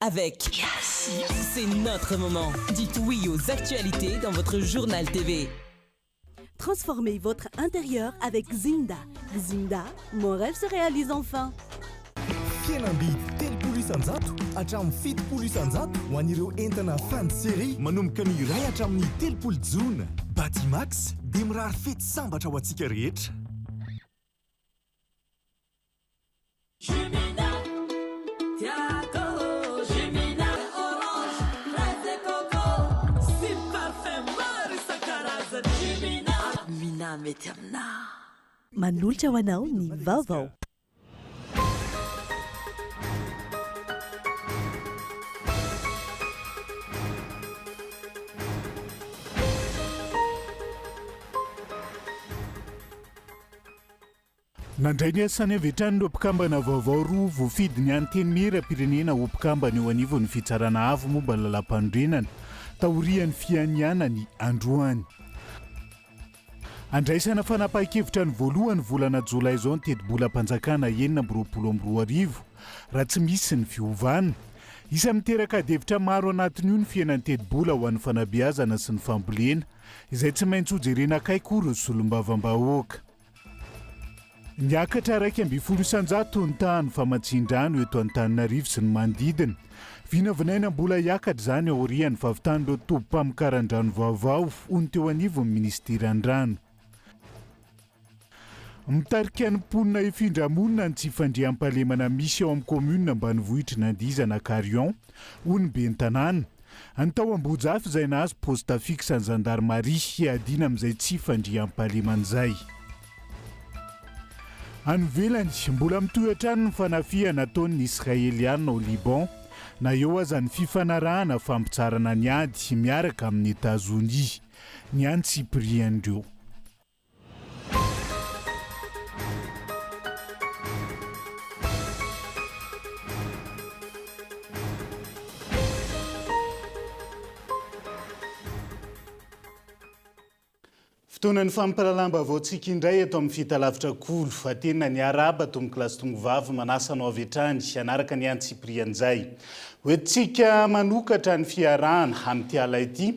avec. Yes. C'est notre moment. Dites oui aux actualités dans votre journal TV. Transformez votre intérieur avec Zinda. Zinda, mon rêve se réalise enfin. Fianambidy telopolo isanjato hatramin'ny fitopolo isanjato ho an'ireo entana fan série manomboka ny iray hatramin'ny telopolo jona. Batimax dia mirary fety sambatra ho antsika rehetra. Mety aminà. Manolotra ho anao ny vaovao. Nandray ny asany avy hatrany ireo mpikambana vaovao roa voafidy ny anteny miram-pirenena ho mpikambana eo anivon'ny fitsarana avo momba ny lalam-pandrenana taorian'ny fianiana ny androany. Andraisana fanapahan-kevitra ny voalohany volana jolay izao ny teti-bolam-panjakana 2024 raha tsy misy ny fiovana. Isa miteraka adevitra maro anatin'io ny fiainan'ny teti-bola ho an'ny fanabeazana sy ny fambolena izay tsy maintsy hojerena akaiky ireo solombavam-bahoaka. Niakatra 1,100 ny tahany famatsin-drano eto Antananarivo sy ny manodidina. Vinavinaina mbola hiakatra izany aorian'ny fahavitan'ireo tompam-pamokaran-drano vaovao hono teo anivon'ny ministerian-drano. Mitarika ny mponina ifindra-monina ny tsy fandriam-pahalemana misy ao amin'ny komuna ambanivohitra n'Andiza na Carion hono ben'ny tanàna. Ny tao Ambojafy izay nahazo posta fixe ny gendarmerie hiadina amin'izay tsy fandriam-pahaleman'izay. Any ivelany mbola mitohan-trano ny fanafiana ataon'ny Israeliana au Liban na eo aza ny fifanarahana fampitsarana ny ady miaraka amin'ny États-Unis ny any Cypriandreo. Fotoanan'ny fampiralamba vaoantsika indray eto amin'ny fitalavitra kolo fa tena ny araba tomy kilasy tongovavy manasanao avy hatrany anaraka ny any Cyprian'izay. Hoentsika manokatra ny fiarahana amin'ity ala ity.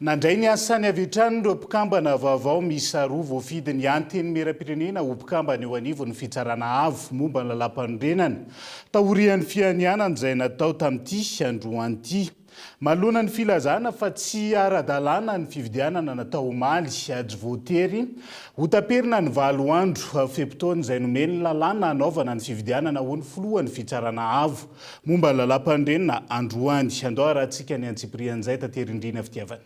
Nandray ny asany avy hatrany ireo mpikambana vaovao miisa roa voafidy ny anteny miram-pirenena ho mpikambana eo anivon'ny fitsarana avo momba ny lalam-pandrenana. Taorian'ny fianianana izay natao tamin'ity androany ity. Malona ny filazana fa tsy ara-dalàna ny fividianana natao omaly ady voatery ho taperina ny 7 andro fepitaona izay nomeny lalàna anaovana ny fividianana ho ny filohan'ny fitsarana avo momba ny lalam-pandrenana androany. Andao rahantsika ny Antsiprian'izay taterindrina fitiavana.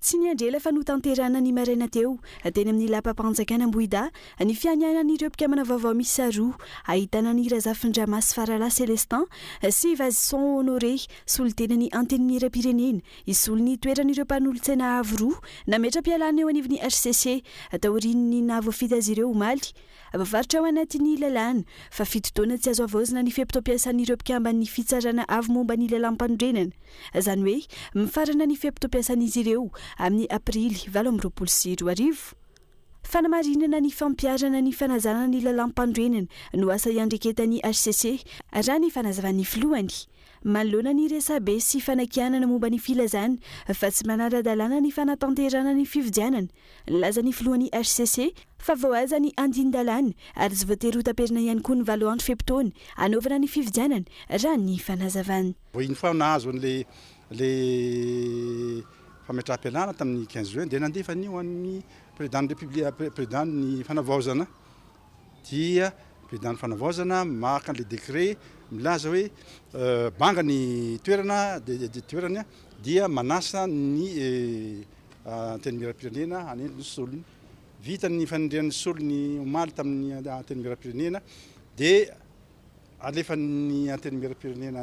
Tsy niandrela fa notanterana ny maraina teo teny amin'ny lapam-panjakana Ambohida ny fianianan'ireo mpikambana vaovao miisa roa ahitana ny Razafindramasy Farala Célestin sy Vazison Honoré solitenany anteny miram-pirenena isolony toeran'ireo mpanolontsaina avo roa nametra-pialana eo anivon'ny HCC taorian'ny nahavoafity azy ireo omaly. Avavaritra ao anatin'ny lalàna fa 7 taona tsy azo avaozina ny fepitoam-piasan'ireo mpikambana fitsarana avo momba ny lalam-pandrenana. Izany hoe mifarana ny fepitoam-piasan'izy ireo amin'ny aprily 2022. Fanamarinana ny fampiarana ny fanazana ny lalam-pandrenana no asa iandreketan'ny HCC raha ny fanazavan'ny filohany. Manoloana ny resabe sy fanakianana momba ny filazana fa tsy manara-dalàna ny fanatanterana ny fividianana. Laza ny filohan'ny HCC fa voaza ny andin-dalàna ary tsy voatery ho taperina ihany koa ny 7 andro fepitaona anaovana ny fividianana raha ny fanazavana. Iny fa nahazo le fametraha-pialana tamin'ny 15 juin dia nandefa ny ho an'ny président président ny fanavaozana dia président ny fanavaozana maka le décret milaza hoe banga ny toerana toerana dia manasa ny anteny miram-pirenena any ny solony vita ny fanendrehan'ny solony omaly tamin'ny anteny miram-pirenena dia alefa ny anteny miram-pirenena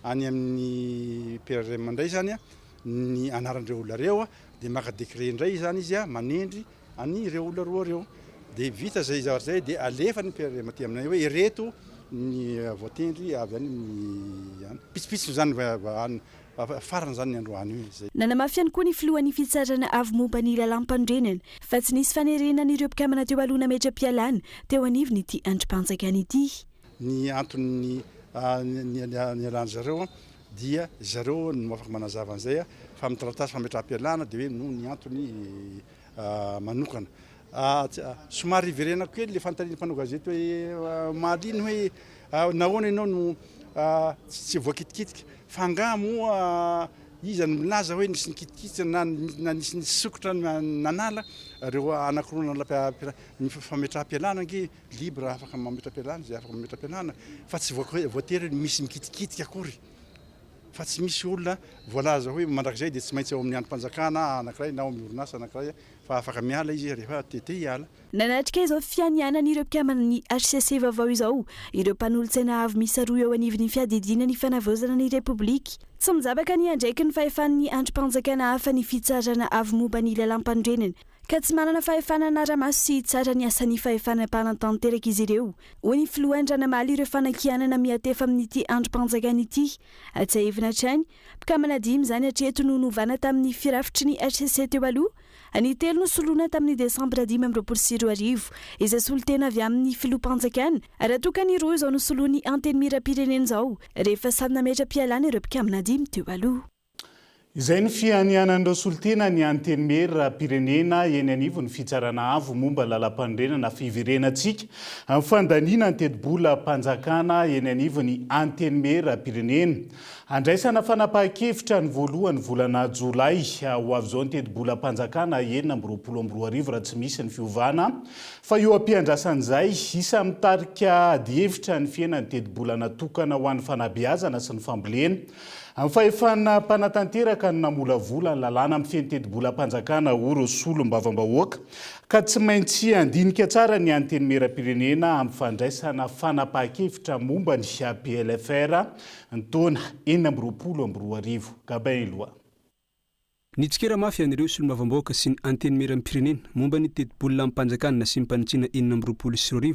any amin'ny PRM indray zany ny anarandreo olona reo dia maka décret indray zany izy manendry any ireo olona roa reo dia vita zay zay dia alefa ny PRM aty aminay hoe ireto ny voatendry avy any pitsipitsy zany farany zany ny androany io zay. Nanamafy ihany koa ny filohan'ny fitsarana avo momba ny lalam-pandrenana fa tsy nisy fanerenan'ireo mpikambana teo aloha nametra-pialana teo anivony ity androm-panjakana ity. Ny antony ny alany zareo dia zareo no afaka manazava an'izay fa mitaratasy fametram-pialana dia hoe no ny antony manokana somary iverenako kely le fanontaniana mpanao gazety hoe maliny hoe nahoana ianao no tsy voakitikitika fa nga moa izany milaza hoe nisy nikitikitika na nisy nisokotra nanala reo anakirona ny fametram-pialana nge libre afaka mametram-pialana zay afaka mametram-pialana fa tsy voatery misy mikitikitika akory fa tsy misy olona voalaza hoe mandrakizay dia tsy maintsy ao amin'ny androm-panjakana anankiray na ao amin'ny orinasa anankiray fa afaka miala izy rehefa tete hiala. Nanatrika izao fianianan'ireo mpikaman'ny HCC vaovao izao ireo mpanolontsaina avy misy roa eo anivon'ny fiadidina ny fanavaozana ny Repoblika. Tsy mijabaka ny andraiky ny fahefan'ny androm-panjakana hafa ny fitsarana avy momba ny lalam-pandrenana ka tsy manana fahefana anara-maso sy tsara ny asan'ny fahefana mpanantanteraka izy ireo. Hoy ny filohan-dranamaly ireo fanakianana miatefa amin'ity androm-panjakana ity. Atsahevina hatrany mpikamana 5 zany hatreto no novana tamin'ny firafitry ny HCC teo aloha. Any telo no soloina tamin'ny Desambra 2024 izay solitena avy amin'ny filohampanjakana ary atokany roa izao no soloany anteny miram-pirenena izao rehefa samy nametra-pialana ireo mpikamana 5 teo aloha. Izay ny fianianan'ireo solitena ny anteny miram-pirenena eny anivo ny fitsarana avo momba lalam-pandrenana fiverenantsika amin'ny fandaniana ny teti-bola mpanjakana eny anivo ny anteny miram-pirenena. Andraisana fanapahan-kevitra ny voalohany volana Jolay ho avy izao ny teti-bola mpanjakana 2024 raha tsy misy ny fiovana fa eo ampiandrasan'izay isa mitarika adi-hevitra ny fiainan'ny teti-bola natokana ho an'ny fanabeazana sy ny fambolena. Amin'ny fahefana mpanatanteraka no namolavola ny lalàna amin'ny fiain'ny teti-bola mpanjakana ireo solom-bavam-bahoaka ka tsy maintsy andinika tsara ny anteny miram-pirenena amin'ny fandraisana fanapahan-kevitra momba ny PLFR ny taona 2024. Gabain Loa. Nitsikera mafy an'ireo solom-bavam-bahoaka sy ny anteny miram-pirenena momba ny teti-bola mpanjakana sy ny mpanitsina 2024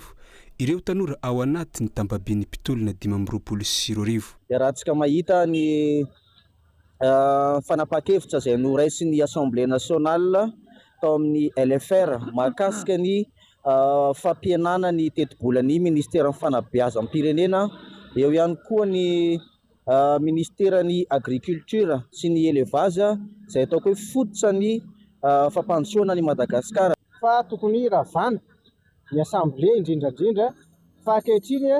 ireo tanora ao anaty ny tambabiany mpitolona 2024. Raha tsika mahita ny fanapahan-kevitra izay noraisin'ny Assemblée nationale tao amin'ny LFR mahakasika ny fampihenana ny teti-bolan'ny ministera fanabeazam-pirenena eo ihany koa ny ministeran'ny agriculture sy ny élevage izay ataoko hoe fototra ny fampandrosoana ny Madagasikara. Fa tokony ravana ny Assemblée indrindrandrindra fa ankehitriny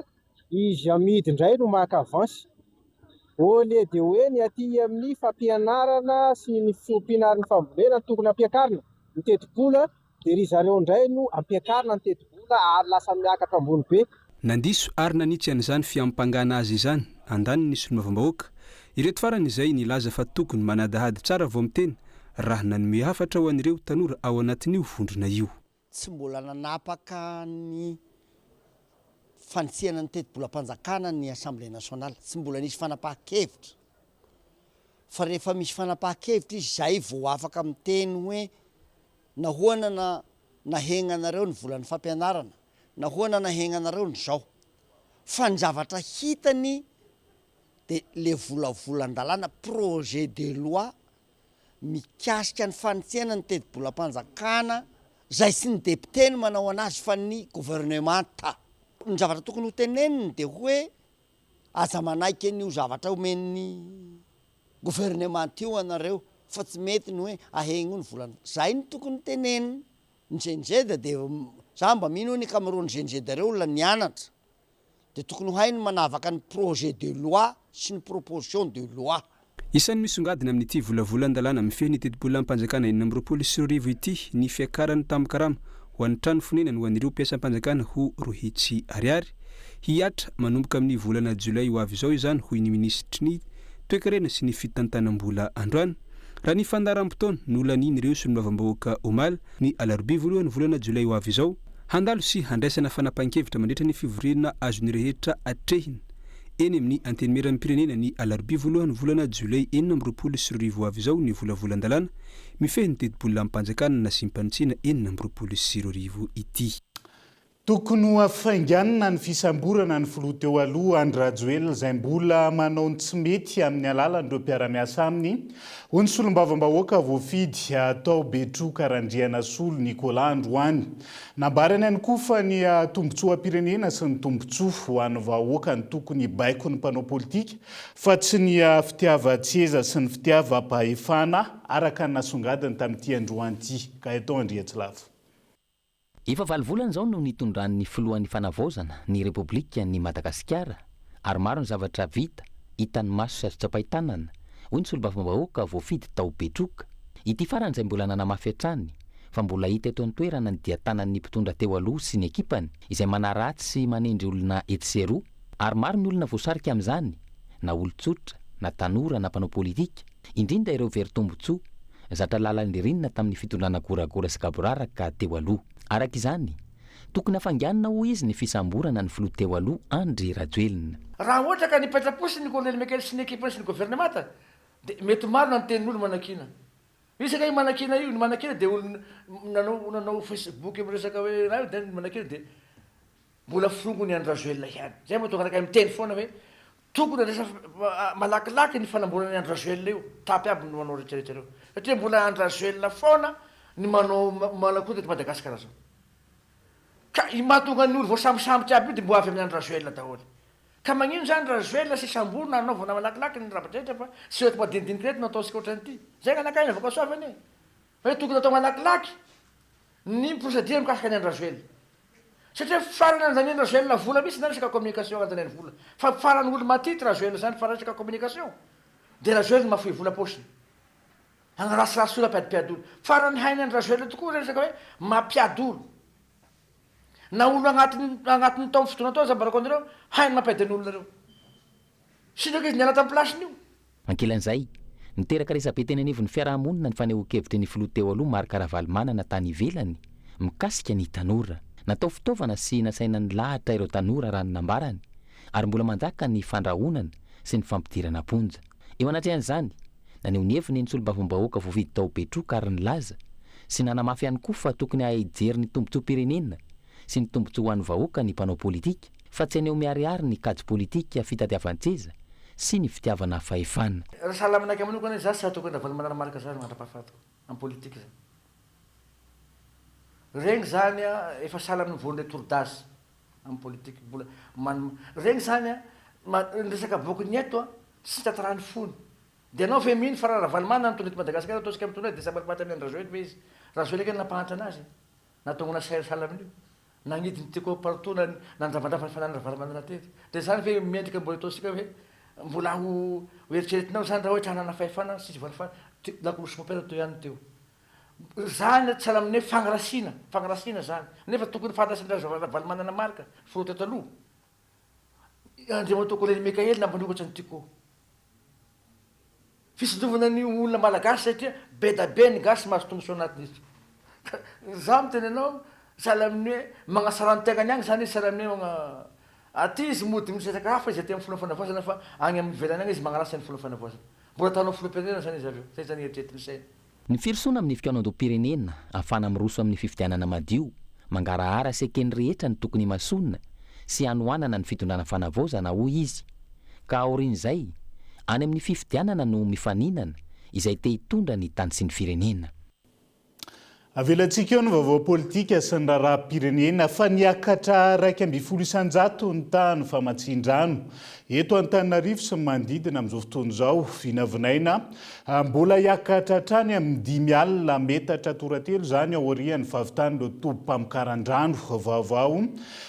izy amidy indray no maka avansy. Ole dia hoe ny aty amin'ny fampianarana sy ny fiompianaran'ny fambolena tokony ampiakarina ny teti-bola dia ry zareo indray no ampiakarina ny teti-bola ary lasa miakatra ambony be. Nandiso ary nanitsy an'izany fiampangana azy izany andany ny solom-bavam-bahoaka ireto farany izay nilaza fa tokony manadahady tsara vao miteny raha nanome hafatra ho an'ireo tanora ao anatin'io vondrona io. Tsy mbola nanapaka ny fanitsihana ny teti-bola mpanjakana ny Assemblée nationale, tsy mbola nisy fanapahan-kevitra fa rehefa misy fanapahan-kevitra izy zay vao afaka miteny hoe nahoana nahegnanareo ny volan'ny fampianarana, nahoana nahegnanareo ny zao. Fa ny zavatra hitany dia le volavolan-dalàna projet de loi mikasika ny fanitsihana ny teti-bola mpanjakana zay sy ny depiteny manao anazy fa ny gouvernemanta. Ny zavatra tokony ho teneniny dia hoe aza manaiky an'io zavatra omen'ny gouvernemanta io anareo fa tsy mety ny hoe ahegno ny volana. Zay ny tokony teneniny. Ny GNZ dia za mba mino ny Cameroun GNZ reo olona nianatra dia tokony ho hainy manavaka ny projet de loi sy ny proposition de loi. Isan'ny misongadina amin'ity volavolan-dalàna mifehy ny teti-bola mpanjakana 2024 ity ny fiakarany tambikarama ho an'ny trano fonenany ho an'ireo mpiasam-panjakana ho rohitsy ariary hiatra manomboka amin'ny volana Jolay ho avy izao izany hoy ny ministry ny toekarena sy ny fitantanam-bola androany. Raha ny fandaharam-potoana nolaniny ireo solom-bavam-bahoaka omaly ny alarobia voalohany volana Jolay ho avy izao handalo sy handraisana fanapahan-kevitra mandritra ny fivorinana azony rehetra atrehiny eny amin'ny anteny miram-pirenena ny alarobia voalohany volana Jolay 2024 ho avy izao ny volavolan-dalàna mifehy ny teti-bola mpanjakana sy mpanitsina 2024 ity. tokony ho afainganina ny fisamborana ny filoha teo aloha Andry Rajoelina izay mbola manao ny tsy mety amin'ny alalan'ireo mpiara-miasa aminy. Hoy ny solombavambahoaka voafidy tao Betroka Randriana Solo Nicolas Androany. Nambarany ihany koa fa ny tombotsoam-pirenena sy ny tombontsoa ho an'ny vahoaka ny tokony baiko ny mpanao politika fa tsy ny fitiavan-tseza sy ny fitiavam-pahefana araka ny nasongadiny tamin'ity Androany ity. Ka eto Andriatsilavo. Efa 7 volana zao no nitondran'ny filohan'ny fanavaozana ny Repoblika ny Madagasikara ary maro ny zavatra vita hitan'ny maso sy azo tsapahitanana. Hoy ny solombavambahoaka voafidy tao Betroka. Ity farany izay mbola nanamafy hatrany fa mbola hita eto an-toerana ny diatanan'ny mpitondra teo aloha sy ny ekipany izay manaratsy sy manendry olona etseroa ary maro ny olona voasarika amin'izany na olon-tsotra na tanora na mpanao politika indrindra ireo very tombotsoa zatra lalan-derinina tamin'ny fitondrana goragora sy kaboraraka teo aloha. Araka izany, tokony afanganina ho izy ny fisamborana ny filoha teo aloha Andry Rajoelina. Raha ohatra ka nipetraposy ny Colonel Mekely sy ny ekipany sy ny gouvernemanta dia mety maro na nitenin'olo manakina. Isaka io manakina io, ny manakina dia olo nanao Facebook miresaka hoe raha io dia ny manakina dia mbola frongony Andry Rajoelina ihany. Zay mahatonga anakay miteny foana hoe tokony resa malakilaky ny fanamborana Andry Rajoelina io, tapy aby no manao rehetrarehetra ireo. Satria mbola Andry Rajoelina foana ny manao malakoty eto Madagasikara zao. Ka mahatonga ny olo voasambosambotra aby io dia mbo avy amin'ny Andry Rajoelina daholo. Ka magnino zany Rajoelina sy samborona anaovana malakilaky ny rabatrehetra fa sy eto madinidinika reto nataosika ohatran'ity. Zay ny anakay navoaka soavany e. Hoe tokony atao malakilaky ny procédure mikasika ny Andry Rajoelina. Satria farany anjany Andry Rajoelina vola misy na resaka communication anjany ny vola. Fa farany olo matity Rajoelina zany fa resaka communication. Dia Rajoelina mafoy vola posiny. Anarasirasy olo ampiadipiady olo. Farany hainy Andry Rajoelina tokoa resaka hoe mampiady olo. Na olo agnatiny tamin'ny fotoana tao zambarako anareo hainy mampiady ny olona reo. Sinaka izy niala tamin'ny plasiny io. Ankilan'izay, niteraka resabe teny anivon'ny fiarahamonina ny fanehoan-kevitry ny filoha teo aloha Marc Ravalomanana tany ivelany mikasika ny tanora. Natao fitaovana sy nasaina ny lahatra ireo tanora raha ny nambarany ary mbola manjaka ny fandrahonana sy ny fampidirana ponja. Eo anatrehan'izany, naneho ny heviny ny solombavambahoaka voafidy tao Betroka ary nilaza sy nanamafy ihany koa fa tokony hahijery ny tombotsoam-pirenena sy ny tombotsoa ho an'ny vahoaka ny mpanao politika fa tsy aneho miharihary ny kajy politika fitadiavan-tseza sy ny fitiavana fahefana. Raha salaminaka manokana za sy tokony Ravalomanana marika zany mandra-pahafatiko amin'ny politika zany. Regny zany efa sala amin'ny voan'ilay tour-d'âge amin'ny politika. Regny zany ny resaka bokony eto sy tatarany fony. Dia anao fe mino fa raha Ravalomanana nitondra eto Madagasikara ataosika mitondra dia sabalimata amin'ny Andry Rajoelina fa izy. Rajoelina keny nampahatra anazy. Natonga nasaira sala amin'io. Nagnidiny teko partout nandravandrava ny fananana Ravalomanana tety. Dia zany fe mendrika mbola ataosika hoe mbola ho eritreretinao zany raha ohatra hanana fahefana sisy valifana lakolosy mopera toy ihany teo. Zany tsy sahala amin'ny fagnarasiana zany. Nefa tokony fandraisana Ravalomanana marika filoha teto aloha. Andriamanitra Colonel Mekaely nampanokatra ny tiko. Fisindovana ny olona malagasy satria be da be ny gasy mahazo tombosoa anatin'izy. Za miteny anao sahala amin'ny hoe magnasara ny tegany agny zany izy sahala amin'ny hoe aty izy mody misesaka hafa izy aty amin'ny filoha fanavaozana fa agny amin'ny velany agny izy magnarasy ny filoha fanavaozana. Mbola ataonao filoham-pirenena zany izy avy eo. Zay zany eritreretiny saina. Ny firosoana amin'ny fikaonam-pirenena ahafana miroso amin'ny fifidianana madio mangarahara sy ekeny rehetra ny tokony masonina sy hanoanana ny fitondrana fanavaozana hoy izy. Ka aorian'izay any amin'ny fifidianana no mifaninana izay te hitondra ny tany sy ny firenena. Avelantsika eo ny vaovao politika sy ny raharaham-pirenena fa niakatra 2.100 ny tany famatsin-drano eto Antananarivo sy manodidina amin'izao fotoana izao vinavinaina mbola hiakatra hatrany amin'ny 5 alina metatra toratelo zany aorian'ny fahavitany tompam-pamokaran-drano vaovao.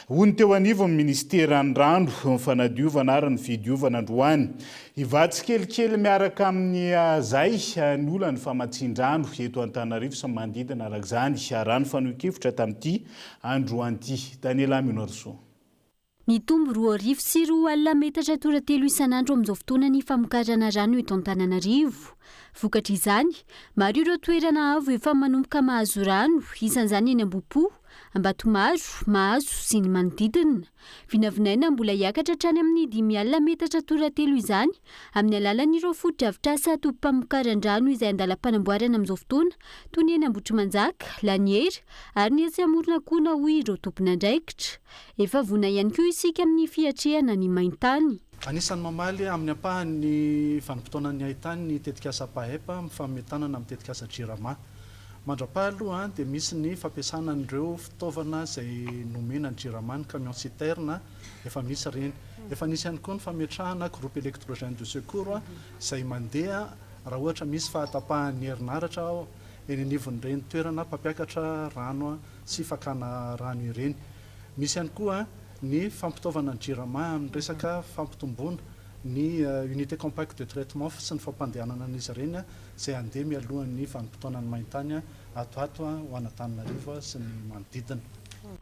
Hoy teo anivo amin'ny ministeran'ny rano fanadiovana ary ny fidiovana androany. Hivatsy kelikely miaraka amin'ny zay ny olana ny famatsin-drano eto Antananarivo sy manodidina araka izany rano fanohikevitra tamin'ity androany ity. Daniela Aminorso. Ny tombo 2 sy 2 alina metatra toratelo isan'andro amin'izao fotoana ny famokarana rano eto Antananarivo. Vokatra izany, maro ireo toerana avo efa manomboka mahazo rano, isan'izany eny Ambohipo, Ambatomaro, Mahazo sy ny manodidina. Vinavinaina mbola hiakatra hatrany amin'ny 5 metatra toratelo izany amin'ny alalan'ireo foto-drafitr'asa tompam-pamokaran-drano izay andalam-panamboarana amin'izao fotoana toy ny eny Ambotrimanjaka, Laniera ary ny etsy Amoron'Akohona hoy ireo tompon'andraikitra. Efa vona ihany koa isika amin'ny fiatrehana ny maintany. Anisan'ny mamaly amin'ny ampahan'ny vanim-potoanan'ny haintany ny tetikasa pahepa mifametanana amin'ny tetikasa jirama. Mandrapaha aloha dia misy ny fampiasana an'ireo fitaovana izay nomena ny jirama ny camion citerne efa misy reny. Efa nisy ihany koa ny fametrahana groupe électrogène de secours izay mandeha raha ohatra misy fahatapahan'ny herinaratra eny anivon'ireny toerana mpampiakatra rano sy fakana rano ireny. Misy ihany koa ny fampitaovana ny jirama amin'ny resaka fampitomboana ny unité compacte de traitement sy ny fampandehanana an'izy ireny izay andeha mialohan'ny vanim-potoanan'ny maintany ato ho Antananarivo sy ny manodidina.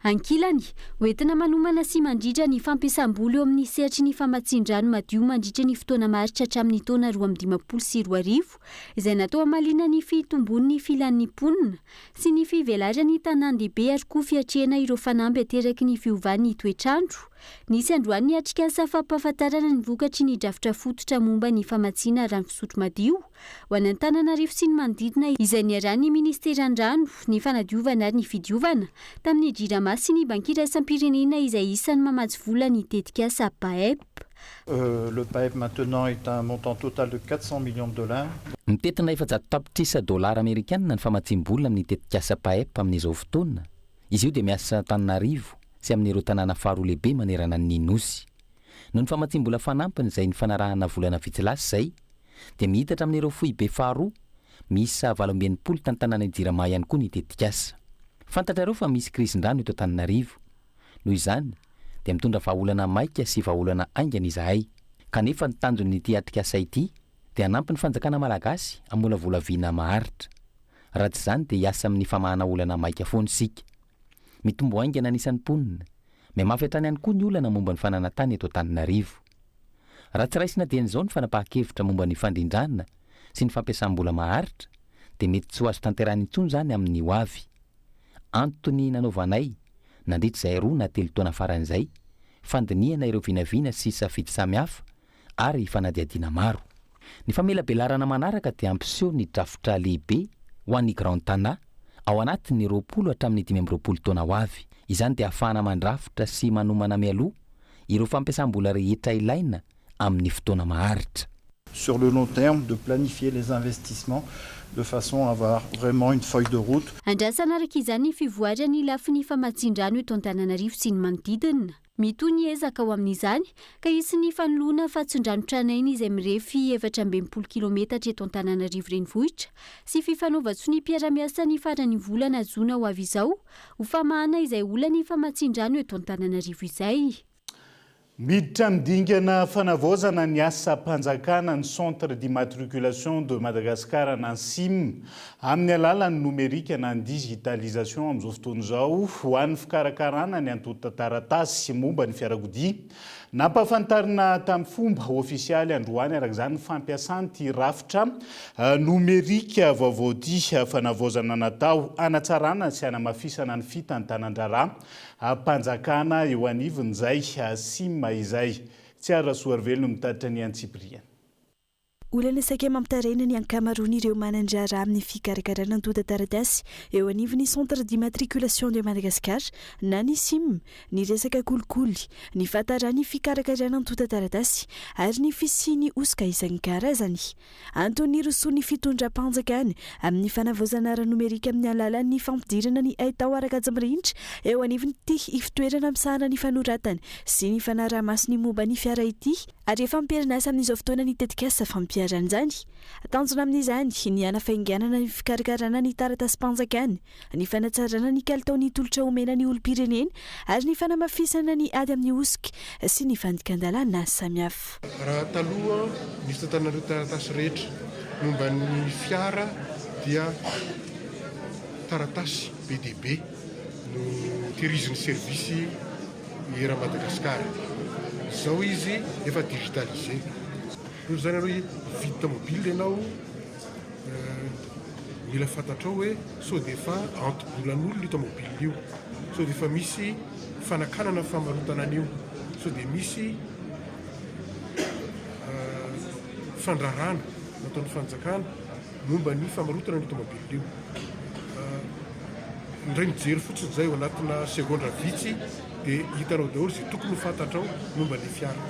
Ankilany, hoentina manomana sy mandritra ny fampiasam-bola eo amin'ny sehatry ny famatsian-drano madio mandritra ny fotoana maritra hatramin'ny taona 2020 sy 2020 izay natao hamalina ny fitombon'ny filan'ny mponina sy ny fivelarany tanan-dehibe ary koa fiatrehana ireo fanamby ateraky ny fiovan'ny toetrandro. Nisy androany ny atrikasa fampahafantarana ny vokatry ny drafitra fototra momba ny famatsiana rano fisotro madio ho an'ny Antananarivo sy ny manodidina izay niarahan'ny Ministeran-drano, ny fanadiovana ary ny fidiovana tamin'ny jirama sy ny banky iraisam-pirenena izay isan'ny mamatsy vola ny tetikasa PAEP. Le PAEP maintenant est un montant total de 400 millions de dollars. Mitetina $400 amerikanina ny famatsim-bola amin'ny tetikasa PAEP amin'izao fotoana. Izy io dia miasa Antananarivo sy amin'ireo tanàna faharoa lehibe manerana ny nosy. Noho ny famatsim-bola fanampiny izay ny fanarahana volana vitsy lasa izay dia mihitatra amin'ireo foibe faharoa misy 720 tantanàna jirama ihany koa ny tetikasa. Fantatrareo fa misy krisin-drano eto Antananarivo. Noho izany dia mitondra vahaolana maika sy vahaolana aingana izahay. Kanefa ny tanjon'ity atrikasa ity dia hanampy ny fanjakana malagasy hamola vola viana maharitra. Raha tsy izany dia hiasa amin'ny famahana olana maika foana isika. Mitombo aingana anisan'ny mponina. Mihamafy hatrany ihany koa ny olana momba ny fananantany eto Antananarivo. Raha tsy raisina dian'izao ny fanapahan-kevitra momba ny fandrindrana sy ny fampiasam-bola maharitra dia mety tsy ho azo tanterahana intsony izany amin'ny ho avy. Antony nanaovanay nandritra izay 2 na 3 taona faran'izay fandinihana ireo vinavina sy safidy samihafa ary fanadiadiana maro. Ny famelabelarana manaraka dia ampiseho ny drafitra lehibe ho an'ny Grand Tana ao anatin'ny 20 hatramin'ny 520 taona ho avy. Izany dia ahafahana mandrafitra sy manomana mialoha ireo fampiasam-bola rehetra ilaina amin'ny fotoana maharitra. Sur le long terme, de planifier les investissements de façon à avoir vraiment une feuille de route. Andrasana araka izany fivoarany lafin'ny famatsin-drano eto Antananarivo sy ny manodidina. Mitoy ny ezaka ao amin'izany ka isin'ny fanoloana fatsin-drano tranainy izay mirefy 420 kilometatra eto Antananarivo renivohitra sy fifanaova-tso ny mpiara-miasa ny farany volana Jona ho avy izao ho famahana izay olany famatsin-drano eto Antananarivo izay. Miditra midingana fanavaozana ny asa-panjakana ny Centre d'immatriculation de Madagascar na SIM amin'ny alalan'ny nomerika na ny digitalisation amin'izao fotoana izao ho an'ny fikarakarana ny antota taratasy momba ny fiarakodia. Nampahafantarina tamin'ny fomba ofisialy androany araka izany fampiasan'ity rafitra nomerika vaovaody fanavaozana natao hanatsarana sy hanamafisana ny fitantanandrara panjakana eo anivon'izay SIM izay. Tsy arasoa velona mitatitra ny Antsipriana. Olana isake mampitarena ny ankamaroan'ireo manandrara amin'ny fikarakarana antota taratasy eo anivon'ny Centre d'immatriculation de Madagascar na ny SIM, ny resaka kolikoly, ny fahatarany fikarakarana antota taratasy ary ny fisiany osika isan-karazany. Antony rosoany fitondram-panjakana amin'ny fanavaozana ara-nomerika amin'ny alalan'ny fampidirana ny haitao araka-jamirindra eo anivon'ity ifitoerana misahana ny fanoratana sy ny fanaraha-masony momba ny fiara ity ary efa miperinasa amin'izao fotoana ny tetikasa fampiaran'izany. Tanjona amin'izany ny hanafainganana ny fikarakarana ny taratasy-panjakana, ny fanatsarana ny kalitaon'ny tolotra omena ny olom-pirenena ary ny fanamafisana ny ady amin'ny osika sy ny fandikan-dalàna samihafa. Raha taloha misy tantanareo taratasy rehetra momba ny fiara dia taratasy be dia be no tehiriziny servisy era Madagasikara. Izao izy efa digitalisé. Noho izany aloha vita mobile ianao mila fantatrao hoe sao dia efa antobolan'olona io tomobile io, sao dia efa misy fanakanana famarotana an'io, sao dia misy fandrarana nataon'ny fanjakana momba ny famarotana ny tomobile io. Indray mijery fotsiny zay ao anatina segondra vitsy dia hitanao daholo zay tokony ho fantatrao momba ny fiara.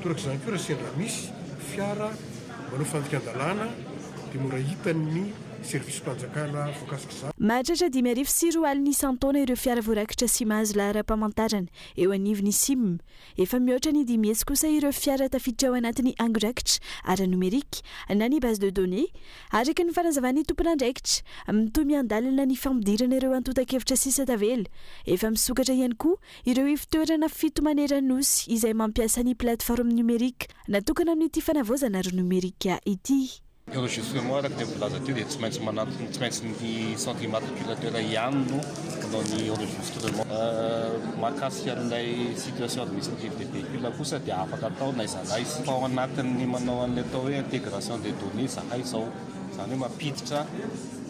Toraka izany koa raha sendra misy fiara manao fandikan-dalàna dia mora hitan'ny service mpanjakana voakasika izany. Mahatratra 5.4 isan-taona ireo fiara voarakitra sy mahazo lahara-pamantarana eo anivon'ny SIM. Efa mihoatra ny 5 mihetsy kosa ireo fiara tafiditra ao anatin'ny angorakitra ara numerika na ny base de données araka ny fanazavan'ny tompon'andraikitra. Mitoy miandalina ny fampidirana ireo antotan-kevitra sisa tavela. Efa misokatra ihany koa ireo ifitoerana 7 maneran-nosy izay mampiasa ny plateforme numerika natokana amin'ity fanavaozana ara numerika ity. Enregistrement araka ny milaza teo dia tsy maintsy ny centre immatriculateur ihany no manao ny enregistrement. Mahakasika an'ilay situation administrative des véhicules kosa dia afaka atao na iza na izy. Fa ao anatin'ny manao an'ilay atao hoe intégration des données zahay izao, izany hoe mampiditra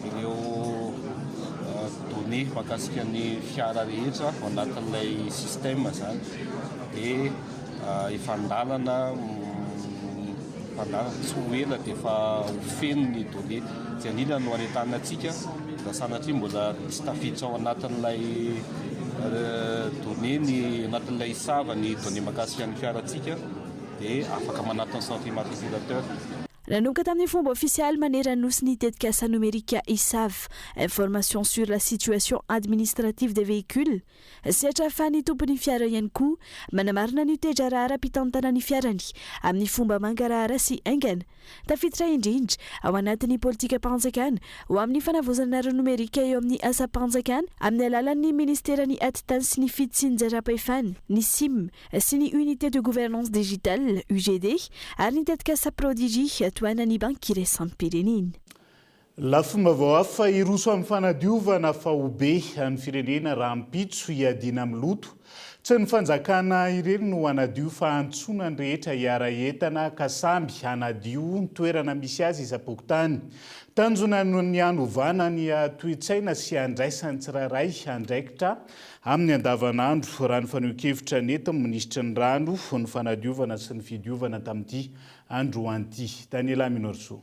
ireo données mahakasika ny fiara rehetra ao anatin'ilay système zany dia efa andalana tsy ho ela dia efa ho feno ny données tsy anila no anentana antsika da sanatria mbola tsy tafiditra ao anatin'ilay données ny anatin'ilay isava ny données mahakasika ny fiarantsika dia afaka manatony centre immatriculateur. Nanomboka tamin'ny fomba ofisialy maneran-nosy ny tetikasa numerika ISAV, information sur la situation administrative des véhicules. Sehatra ahafahan'ny tompon'ny fiara ihany koa manamarina ny toedrarahara mpitantana ny fiarany amin'ny fomba mangarahara sy aingana. Tafiditra indrindra ao anatin'ny politika mpanjakana ho amin'ny fanavaozana ara numerika eo amin'ny asa mpanjakana amin'ny alalan'ny ministerany atitany sy ny fitsinjaram-pahefana, ny SIM sy ny unité de gouvernance digitale UGD ary ny tetikasa prodigy atoanany banky iraisam-pirenena. Lafomba vao hafa iroso amin'ny fanadiovana fahobe amin'ny firenena raha mpitso hiadina amin'ny loto. Tsy ny fanjakana ireny no hanadio fa antsoina ny rehetra hiara entana ka samby hanadio ny toerana misy azy isam-pokotany. Tanjona ny hanovana ny toe-tsaina sy handraisany tsirairay andraikitra amin'ny andavanandro. Raha ny faneho-kevitra nentin'ny minisitra ny rano ny fanadiovana sy ny fidiovana tamin'ity andro anty. Daniela Minorso.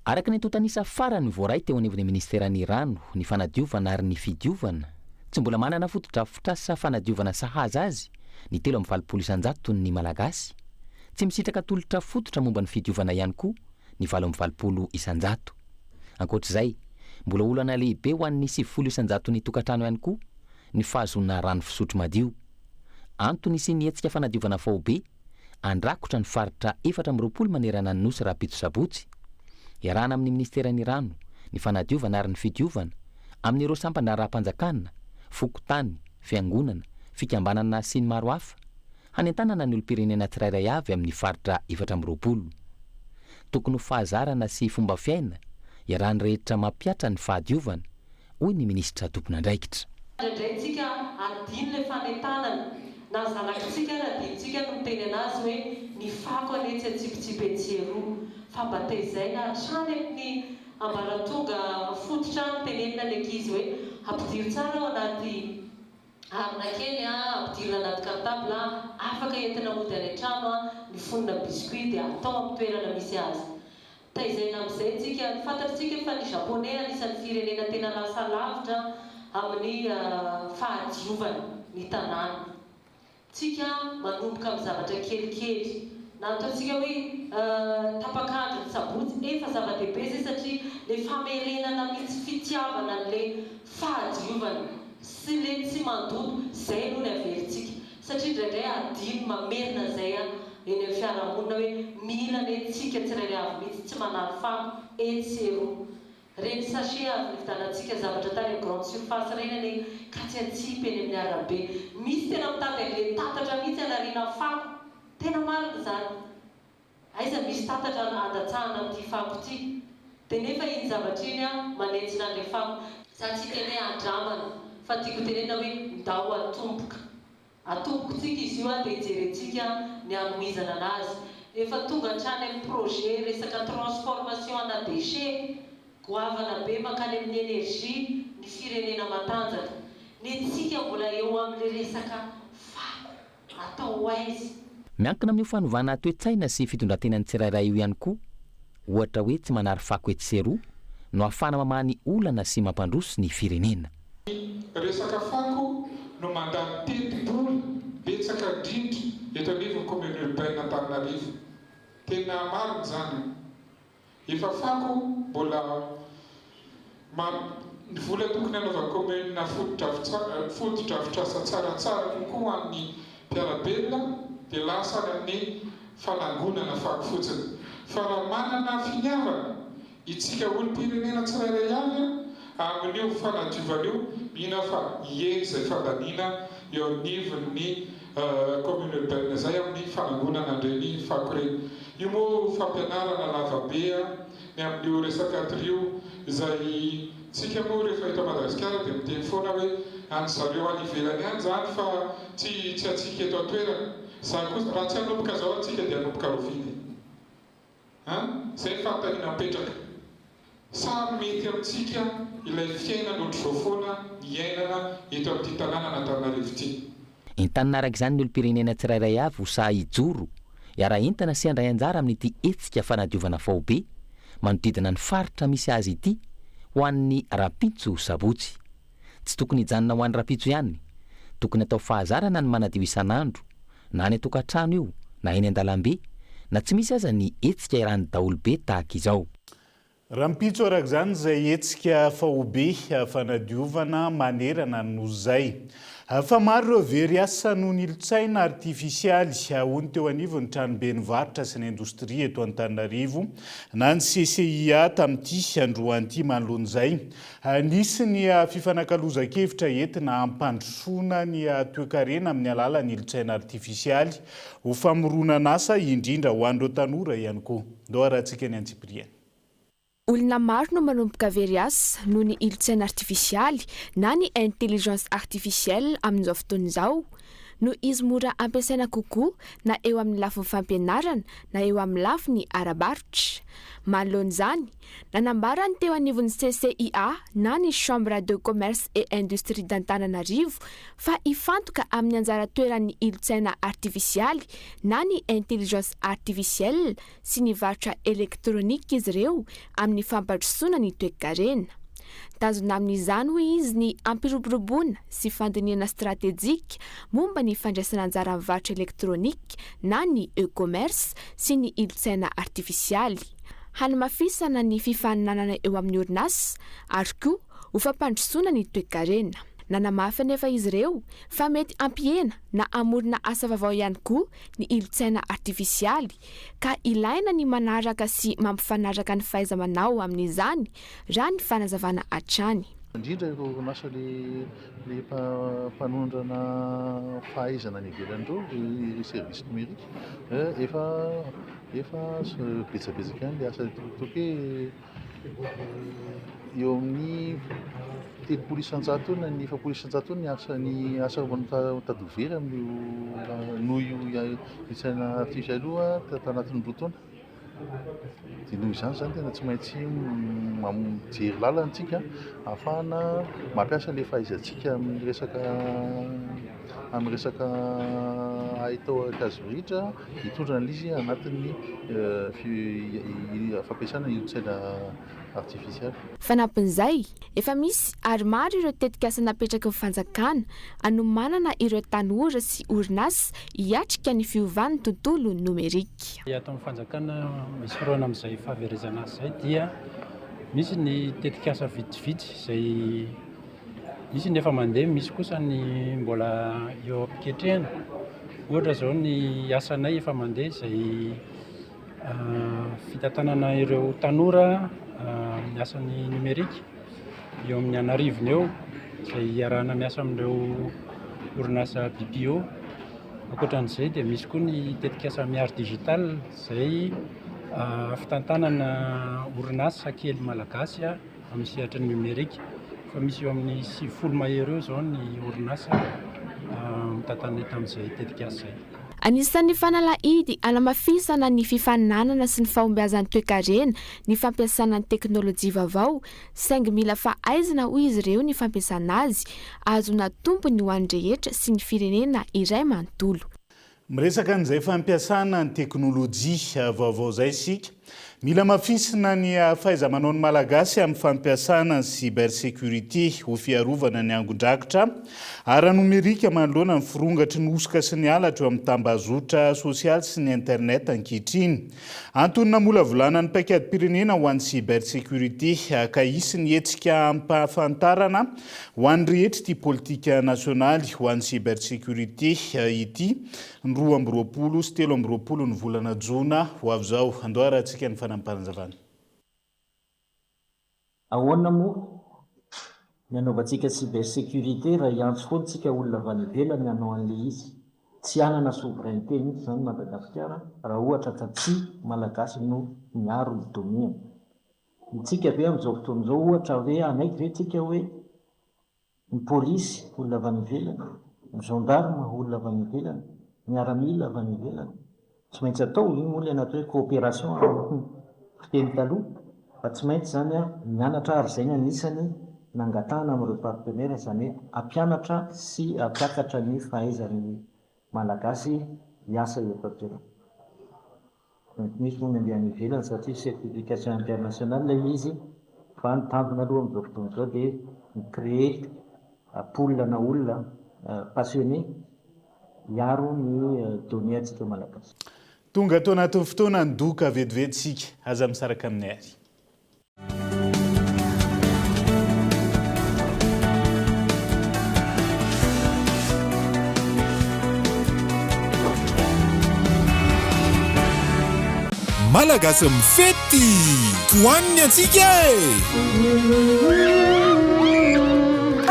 Araka ny totanisa farany voaray teo anivon'ny ministerany rano ny fanadiovana ary ny fidiovana tsy mbola manana fotodrafitra sa fanadiovana sahaza azy ny 3.700 ny malagasy, tsy misitraka tolotra fototra momba ny fidiovana ihany koa ny 8.100. Ankoatr'izay mbola olana lehibe ho an'ny 7.100 ny tokantrano ihany koa ny fahazona rano fisotro madio. Antony sy ny hetsika fanadiovana fahobe andrakotra ny faritra 420 manerana ny nosy raha pito sabotsy. Iarahana amin'ny ministerany rano ny fanadiovana ary ny fidiovana amin'ireo sampana raha-mpanjakana, fokotany, fiangonana, fikambanana sy ny maro hafa hanentanana ny olom-pirenena tsirairay avy amin'ny faritra 420. Tokony ho fahazarana sy fomba fiaina iarahany rehetra mampiatra ny fahadiovana, hoy ny ministra tompon'andraikitra. Indraintsika adiny le fanentanana na zanakitsika na dintsika no miteny anazy hoe ny fako anetsy atsipitsipy etseroa fa mba tezaina hatrany amin'ny ambaratonga fototra ny tenenina ny ankizy hoe ampidiry tsara ao anaty arina kely ampidirina anaty cartable afaka entina mody any an-trano ny fonina biscuit dia atao amin'ny toerana misy azy. Tezaina amin'izay tsika fantatritsika fa ny japonais anisan'ny firenena tena lasa lavitra amin'ny fahadiovana ny tanàna. Tsika manomboka amin'ny zavatra kelikely na ataontsika hoe tapakandro ny sabotsy efa zava-dehibe zay satria le famerenana mihitsy fitiavana n'le fahadiovana sy le tsy mandoto zay no ny averintsika satria indraindray adiny mamerina zay eny amin'ny fiarahamonina hoe mila nentsika tsirairay avy mihitsy tsy manary fako etsero reny sachet avy nivitanantsika zavatra tany amin'ny grande surface reny any ka tsy atsipy eny amin'ny arabe misy tena mitady le tatatra mihitsy anarina fako tena marina zany aiza misy tatatra adatsahana amin'ity fako ity dia nefa iny zavatra iny manentsina an'le fako za tsy teny andramana fa tiako tenena hoe ndao atombokotsika izy io dia hijerentsika ny anoizana anazy efa tonga hatrany amin'ny projet resaka transformation ana déchet goavana be makany amin'ny energia ny firenena matanjaka ny tsika mbola eo amin'ny resaka fako atao aizy. Miankina amin'ny fanovana toe-tsaina sy fitondrantenan'ny tsirairay io ihany koa, ohatra hoe tsy manary fako etseroa no ahafana mamany olana sy mampandroso ny firenena. Resaka fako no mandany telopolo betsaka indrindra eto anivon'ny commune urbaine Antananarivo. Tena marina zany. Efa fako mbola ny vola tokony anaova commune fotodrafitrasa tsaratsara kokoa amin'ny mpiarabelona dia lasa amin'ny falangonana fako fotsiny. Fa raha manana finiavana itsika olom-pirenena tsirairay avy amin'io fanadiovan'io mihina fa ieny izay fandaniana eo anivon'ny commune urbaine zay amin'ny falangonana andreny fako reny. Io moa fampianarana lavabe ny amin'io resaka trio izay tsika moa rehefa eto Madagasikara dia miteny foana hoe any zareo any ivelany any zany fa tsy atsika eto an-toerana. Zany kosa raha tsy hanomboka zao atsika dia hanomboka roviny. Zay fantaniana mipetraka. Samy mety amintsika ilay fiainana ohatr'izao foana iainana eto amin'ity tanàna Antananarivo ity. Entanina araka izany ny olom-pirenena tsirairay avy ho sahy hijoro iara entana sy handray anjara amin'ity etsika fanadiovana vaobe manodidina ny faritra misy azy ity ho an'ny Rapitso Sabotsy. Tsy tokony hijanona ho an'ny Rapitso ihany, tokony atao fahazarana ny manadio isan'andro na ny tokantrano io na eny an-dalambe na tsy misy aza ny etsika iran'ny daolobe tahaka izao. Rampitso araka izany izay etsika fahobe fanadiovana manerana noho izay. Fa maro ireo very asa noho ny ilotsaina artifisialy hono teo anivon'ny tranobe ny varotra sy ny indostria eto Antananarivo na ny CCIA tamin'ity androan'ity manoloan'izay. Nisy ny fifanankalozan-kevitra entina hampandrosoana ny toe-karena amin'ny alalan'ny ilotsaina artifisialy ho famoronana asa indrindra ho an'ireo tanora ihany koa. Ndao arahantsika ny Antsipriana. Olona maro no manomboka very asa noho ny ilotsaina artifisialy na ny intelligence artificielle amin'izao fotoana izao, no izy mora ampiasaina kokoa na eo amin'ny lafin'ny fampianarana na eo amin'ny lafin'ny ara-barotra. Manoloan'izany, nanambarany teo anivon'ny CCIA na ny Chambre de commerce et industrie d'Antananarivo fa hifantoka amin'ny anjara toeran'ny ilotsaina artifisialy na ny intelligence artificielle sy ny varotra elektronika izy ireo amin'ny fampandrosoana ny toe-karena. Tazona amin'izany hoy izy ny ampiroboroboana sy fandiniana stratejika momba ny fandraisana anjara amin'ny varotra elektronika na ny e-commerce sy ny ilotsaina artifisialy. Hanamafisana ny fifaninanana eo amin'ny orinasa ary koa ho fampandrosoana ny toe-karena. Nanamafy anefa izy ireo fa mety ampihena na amorona asa vaovao ihany koa ny ilotsaina artifisialy ka ilaina ny manaraka sy mampifanaraka ny fahaiza-manao amin'izany raha ny fanazavana hatrany. Indrindra ireo orinasa le mpanondrana fahaizana ny ivelan'ireo ny service numérique efa betsabetsaka ihany le asa toke eo amin'ny 300 na ny 700 ny asa tadovery amin'io noho io ilotsaina artifisialy io tanatin'ny roa taona. Dia noho izany zany tena tsy maintsy mijery lalantsika ahafahana mampiasa le fahaizantsika amin'ny resaka ahitao kazoritra hitondra an'izy anatin'ny fampiasana ilotsaina artifisialy. Fanampin'izay, efa misy ary maro ireo tetikasa napetraka ny fanjakana anomanana ireo tanora sy orinasa hiatrika ny fiovan'ny tontolo nomerika. Ato amin'ny fanjakana misy firoana amin'izay fahaverezana azy izay dia misy ny tetikasa vitsivitsy izay misy ny efa mandeha, misy kosa ny mbola eo am-piketrehana. Ohatra zao ny asanay efa mandeha izay fitantanana ireo tanora miasa ny numerika eo amin'ny anarivony eo izay iarahana miasa amin'ireo orinasa BPO. Ankoatran'izay dia misy koa ny tetikasa miaro digital izay fitantanana orinasa kely malagasy amin'ny sehatra numerika. Fa misy eo amin'ny 70 mahery eo zao ny orinasa mitantana tamin'izay tetikasa izay. Anisan'ny fanalahidy alamafisana ny fifaninanana sy ny fahombiazan'ny toe-karena ny fampiasana ny teknôlôjia vaovao, saingy mila fahaizana hoy izy ireo ny fampiasana azy, azona tompony ho an'ny rehetra sy ny firenena iray manontolo. Miresaka an'izay fampiasana ny teknôlôjia vaovao zay isika, mila mafisina ny fahaiza-manao ny malagasy amin'ny fampiasana ny cybersécurité ho fiarovana ny angon-drakitra ara-nomerika manoloana ny firongatry ny osoka sy ny halatra eo amin'ny tambazotra sosialy sy ny internet ankehitriny. Antonina mola volana ny paikadym-pirenena ho an'ny cybersécurité ka isy ny hetsika ampahafantarana ho an'ny rehetra ty politika nasionaly ho an'ny cybersécurité ity ny 2020 sy 2020 ny volana jona ho avy zao. Andoara antsika ny fanampananjavana. Ahoana moa ny anaovantsika cybersécurité raha iantso foana tsika olona avy any ivelany hanao an'ilay izy. Tsy anana souveraineté mihitsy zany Madagasikara raha ohatra ka tsy malagasy no miaro ny domiana. Itsika ve amin'izao fotoana izao ohatra hoe anaiky ve tsika hoe ny polisy olona avy any ivelany, ny gendarme olona avy any ivelany, miaramila avy any ivelany. Tsy maintsy atao iny moa ilay anaty hoe coopération fiteny taloha, fa tsy maintsy zany mianatra ary zay ny anisany nangatahana amin'ireo partenaire izany hoe ampianatra sy ampiakatra ny fahaizan'ny malagasy hiasa eto an-toerana. Misy moa mandeha any ivelany satria certification internationale ilay izy, fa ny tambina aloha amin'izao fotoana izao dia micréer pool na olona passionné hiaro ny données antsika malagasy. Tonga atao anatin'ny fotoana ny doka vetivetsika aza misaraka aminay ary. Malagasy mifety tohaniny antsika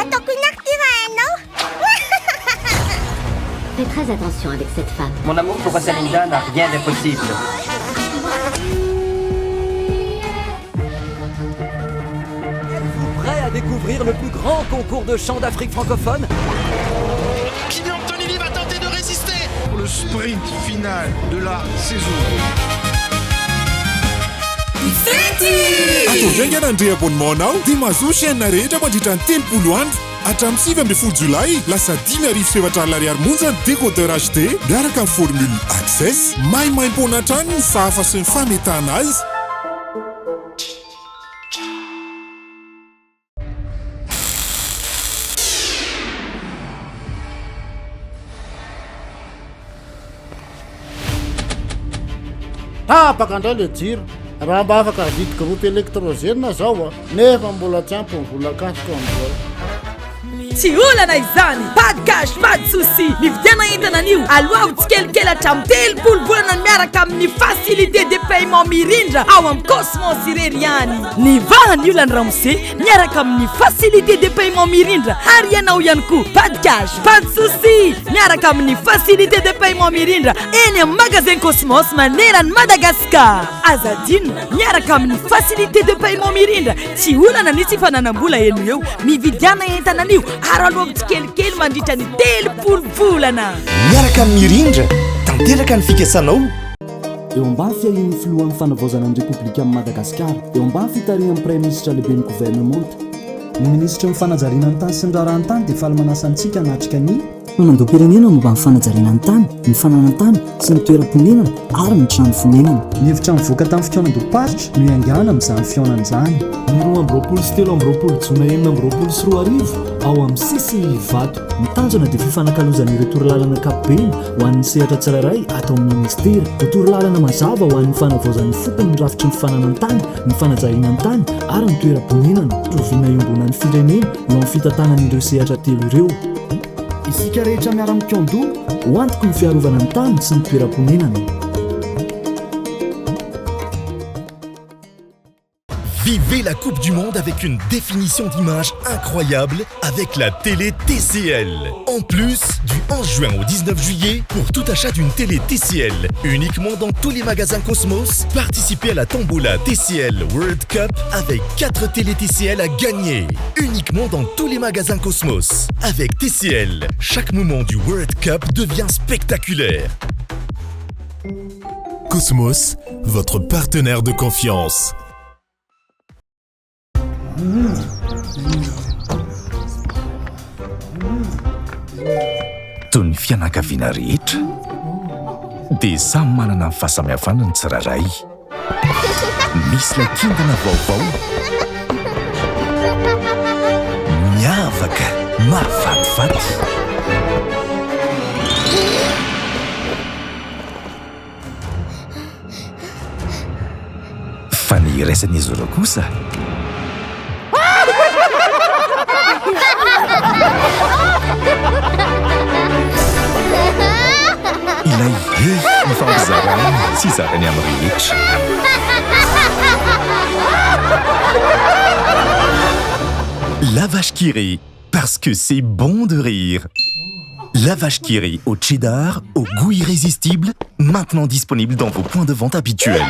ataoko inaktiva ianao. Fais très attention avec cette femme. Mon amour pour Rosalinda n'a rien d'impossible. Êtes-vous prêt à découvrir le plus grand concours de chant d'Afrique francophone? Kylian Tonelli va tenter de résister pour le sprint final de la saison. Atao Andrea abonnementanao dia mahazo chaîne rehetra mandritra ny 30 andro hatramin'ny 7 ambin'ny 10 Jolay lasa 10,7 ariary monja ny décodeur HD miaraka amin'ny formule access maimaim-pona hatrany ny sahafa sy ny fametahana azy. Tapaka indray le jiro raha mba afaka vidiko route électrogène zao nefa mbola tsy ampy vola kasiko amin'izao. Tsy olana izany, pas de cash, pas de souci. Nividiana entana an'io aloha tsikelikely hatramin'ny 30 volana miaraka amin'ny facilité de paiement mirindra ao amin'ny Cosmos irery ihany. Nivaha ny olana Ramose miaraka amin'ny facilité de paiement mirindra ary ianao ihany koa pas de cash, pas de souci miaraka amin'ny facilité de paiement mirindra eny amin'ny magasin Cosmos manerana Madagascar. Azadino miaraka amin'ny facilité de paiement mirindra tsy olana nisy fananam-bola eno eo mividiana entana an'io ary aloha tsikelikely mandritra ny 30 volana. Miaraka amin'ny mirindra tanteraka ny fikasanao. Eo ambany fiahin'ny filohan'ny fanavaozana ny Repoblika amin'ny Madagasikara, eo ambany fitarihan'ny Prime Ministre lehibe ny gouvernemanta, ny ministra mifanajariana ny tany sy ny raharahantany dia faly manasantsika hanatrika ny manam-pirenena momba ny fanajariana ny tany, ny fananantany sy ny toeram-ponenana ary ny trano fonenana. Ny hevitra mivoaka tamin'ny fionan-doparitra no iangana amin'izany fionana izany. Ny 20 sy 30 jona 2024 ao amin'ny CCI Vato. Ny tanjona dia fifanakalozan'ireo torolalana ankapobeny ho an'ny sehatra tsirairay atao amin'ny ministera, ho torolalana mazava ho an'ny fanavaozan'ny fokony ny rafitry ny fananantany, ny fanajariana ny tany ary ny toeram-ponenana. Roviana iombonan'ny firenena eo amin'ny fitantanan'ireo sehatra telo ireo. Isika rehetra miara-mikiandoha ho antoko ny fiarovana ny tany sy ny toeram-ponenana. Vivez la Coupe du Monde avec une définition d'image incroyable avec la télé TCL. En plus, du 11 juin au 19 juillet, pour tout achat d'une télé TCL, uniquement dans tous les magasins Cosmos, participez à la tombola TCL World Cup avec 4 télé TCL à gagner. Uniquement dans tous les magasins Cosmos. Avec TCL, chaque moment du World Cup devient spectaculaire. Cosmos, votre partenaire de confiance. Toy ny fianakaviana rehetra dia samy manana ny fahasamihafana ny tsirairay. Misy ilay kintana vaovao miavaka mahafatifaty. Fa ny iraisan'izy ireo kosa ilay ny fampizarany sy zarany amin'ny rehetra. La vache qui rit, parce que c'est bon de rire. La vache qui rit au cheddar, au goût irrésistible, maintenant disponible dans vos points de vente habituels.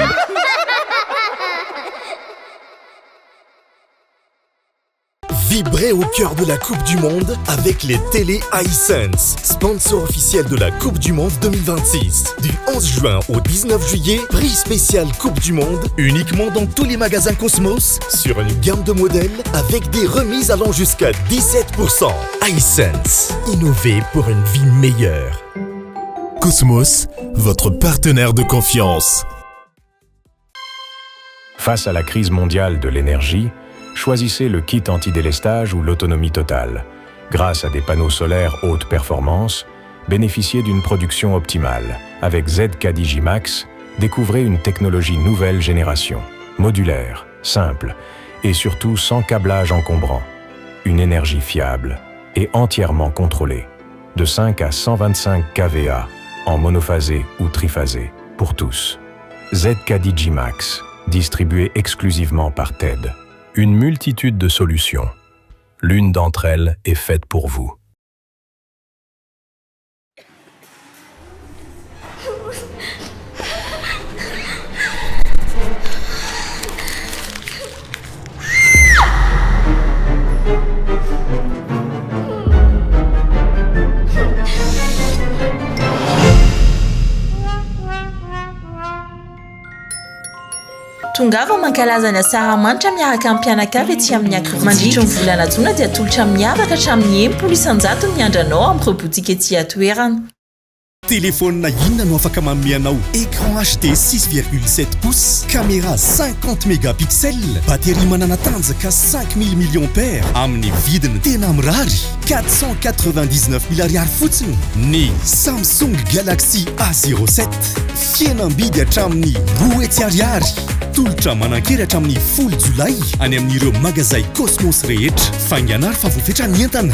Vibrez au cœur de la Coupe du Monde avec les télé iSense, sponsor officiel de la Coupe du Monde 2026. Du 11 juin au 19 juillet, prix spécial Coupe du Monde, uniquement dans tous les magasins Cosmos, sur une gamme de modèles avec des remises allant jusqu'à 17%. iSense, innover pour une vie meilleure. Cosmos, votre partenaire de confiance. Face à la crise mondiale de l'énergie, choisissez le kit anti-délestage ou l'autonomie totale. Grâce à des panneaux solaires haute performance, bénéficiez d'une production optimale. Avec ZK-Digimax, découvrez une technologie nouvelle génération, modulaire, simple et surtout sans câblage encombrant. Une énergie fiable et entièrement contrôlée. De 5 à 125 kVA, en monophasé ou triphasé, pour tous. ZK-Digimax, distribué exclusivement par TED. Une multitude de solutions. L'une d'entre elles est faite pour vous. Tongava mankalaza ny asaramanitra miaraka amin'ny mpianakavy ety amin'ny akriva. Mandritra ny volana jona dia tolotra miavaka hatramin'ny 10% ny andranao amin'ny robotika ety atoerana. Téléphone na inona no afaka mameanao. Écran HD 6,7 pouces, caméra 50 mégapixels, batterie manana tanjaka 5000 milliampères amin'ny vidiny tena mirary 499 000 ariary fotsiny. Ny Samsung Galaxy A07 fihenam-bidy hatramin'ny 10 ariary. Tolotra manan-kery hatramin'ny 10 jolay any amin'ireo magazay Cosmos rehetra. Fanganary fa voafetra ny entana.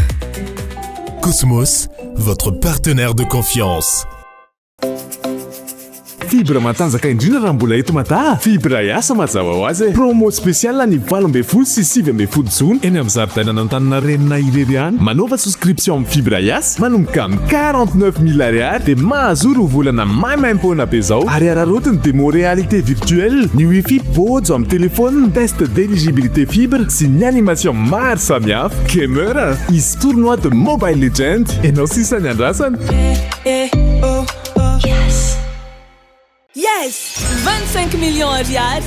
Cosmos, votre partenaire de confiance. Fibra matanjaka indrindra raha mbola eto mata. Fibra Yasa mazava ho azy. Promo spécial ny 18 sy 20 jona eny amin'ny zaridaina Antaninarenina irery any. Manova souscription amin'ny Fibra Yasa manomboka amin'ny 49 000 ariary dia mahazoro volana maimaim-poana be zao. Ary ararotiny démo réalité virtuelle, ny wifi bojo amin'ny téléphone, test d'éligibilité fibre sy ny animation maro samihafa. Gamer, izy tournoi de Mobile Legends enao sisa ny andrasana. Yes! 25 millions ariary!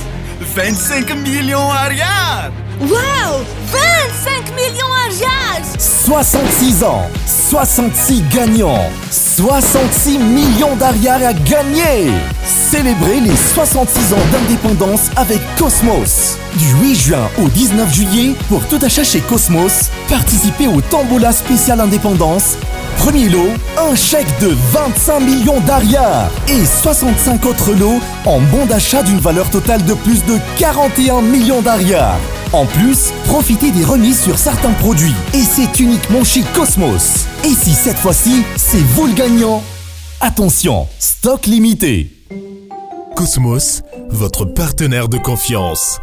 25 millions ariary! Wow! 25 millions ariary! 66 ans, 66 gagnants, 66 millions d'ariary à gagner! Célébrez les 66 ans d'indépendance avec Cosmos. Du 8 juin au 19 juillet, pour tout achat chez Cosmos, participez au Tombola spécial indépendance. Premier lot, un chèque de 25 millions d'ariary et 65 autres lots en bon d'achat d'une valeur totale de plus de 41 millions d'ariary. En plus, profitez des remises sur certains produits et c'est uniquement chez Cosmos. Et si cette fois-ci, c'est vous le gagnant? Attention, stock limité. Cosmos, votre partenaire de confiance.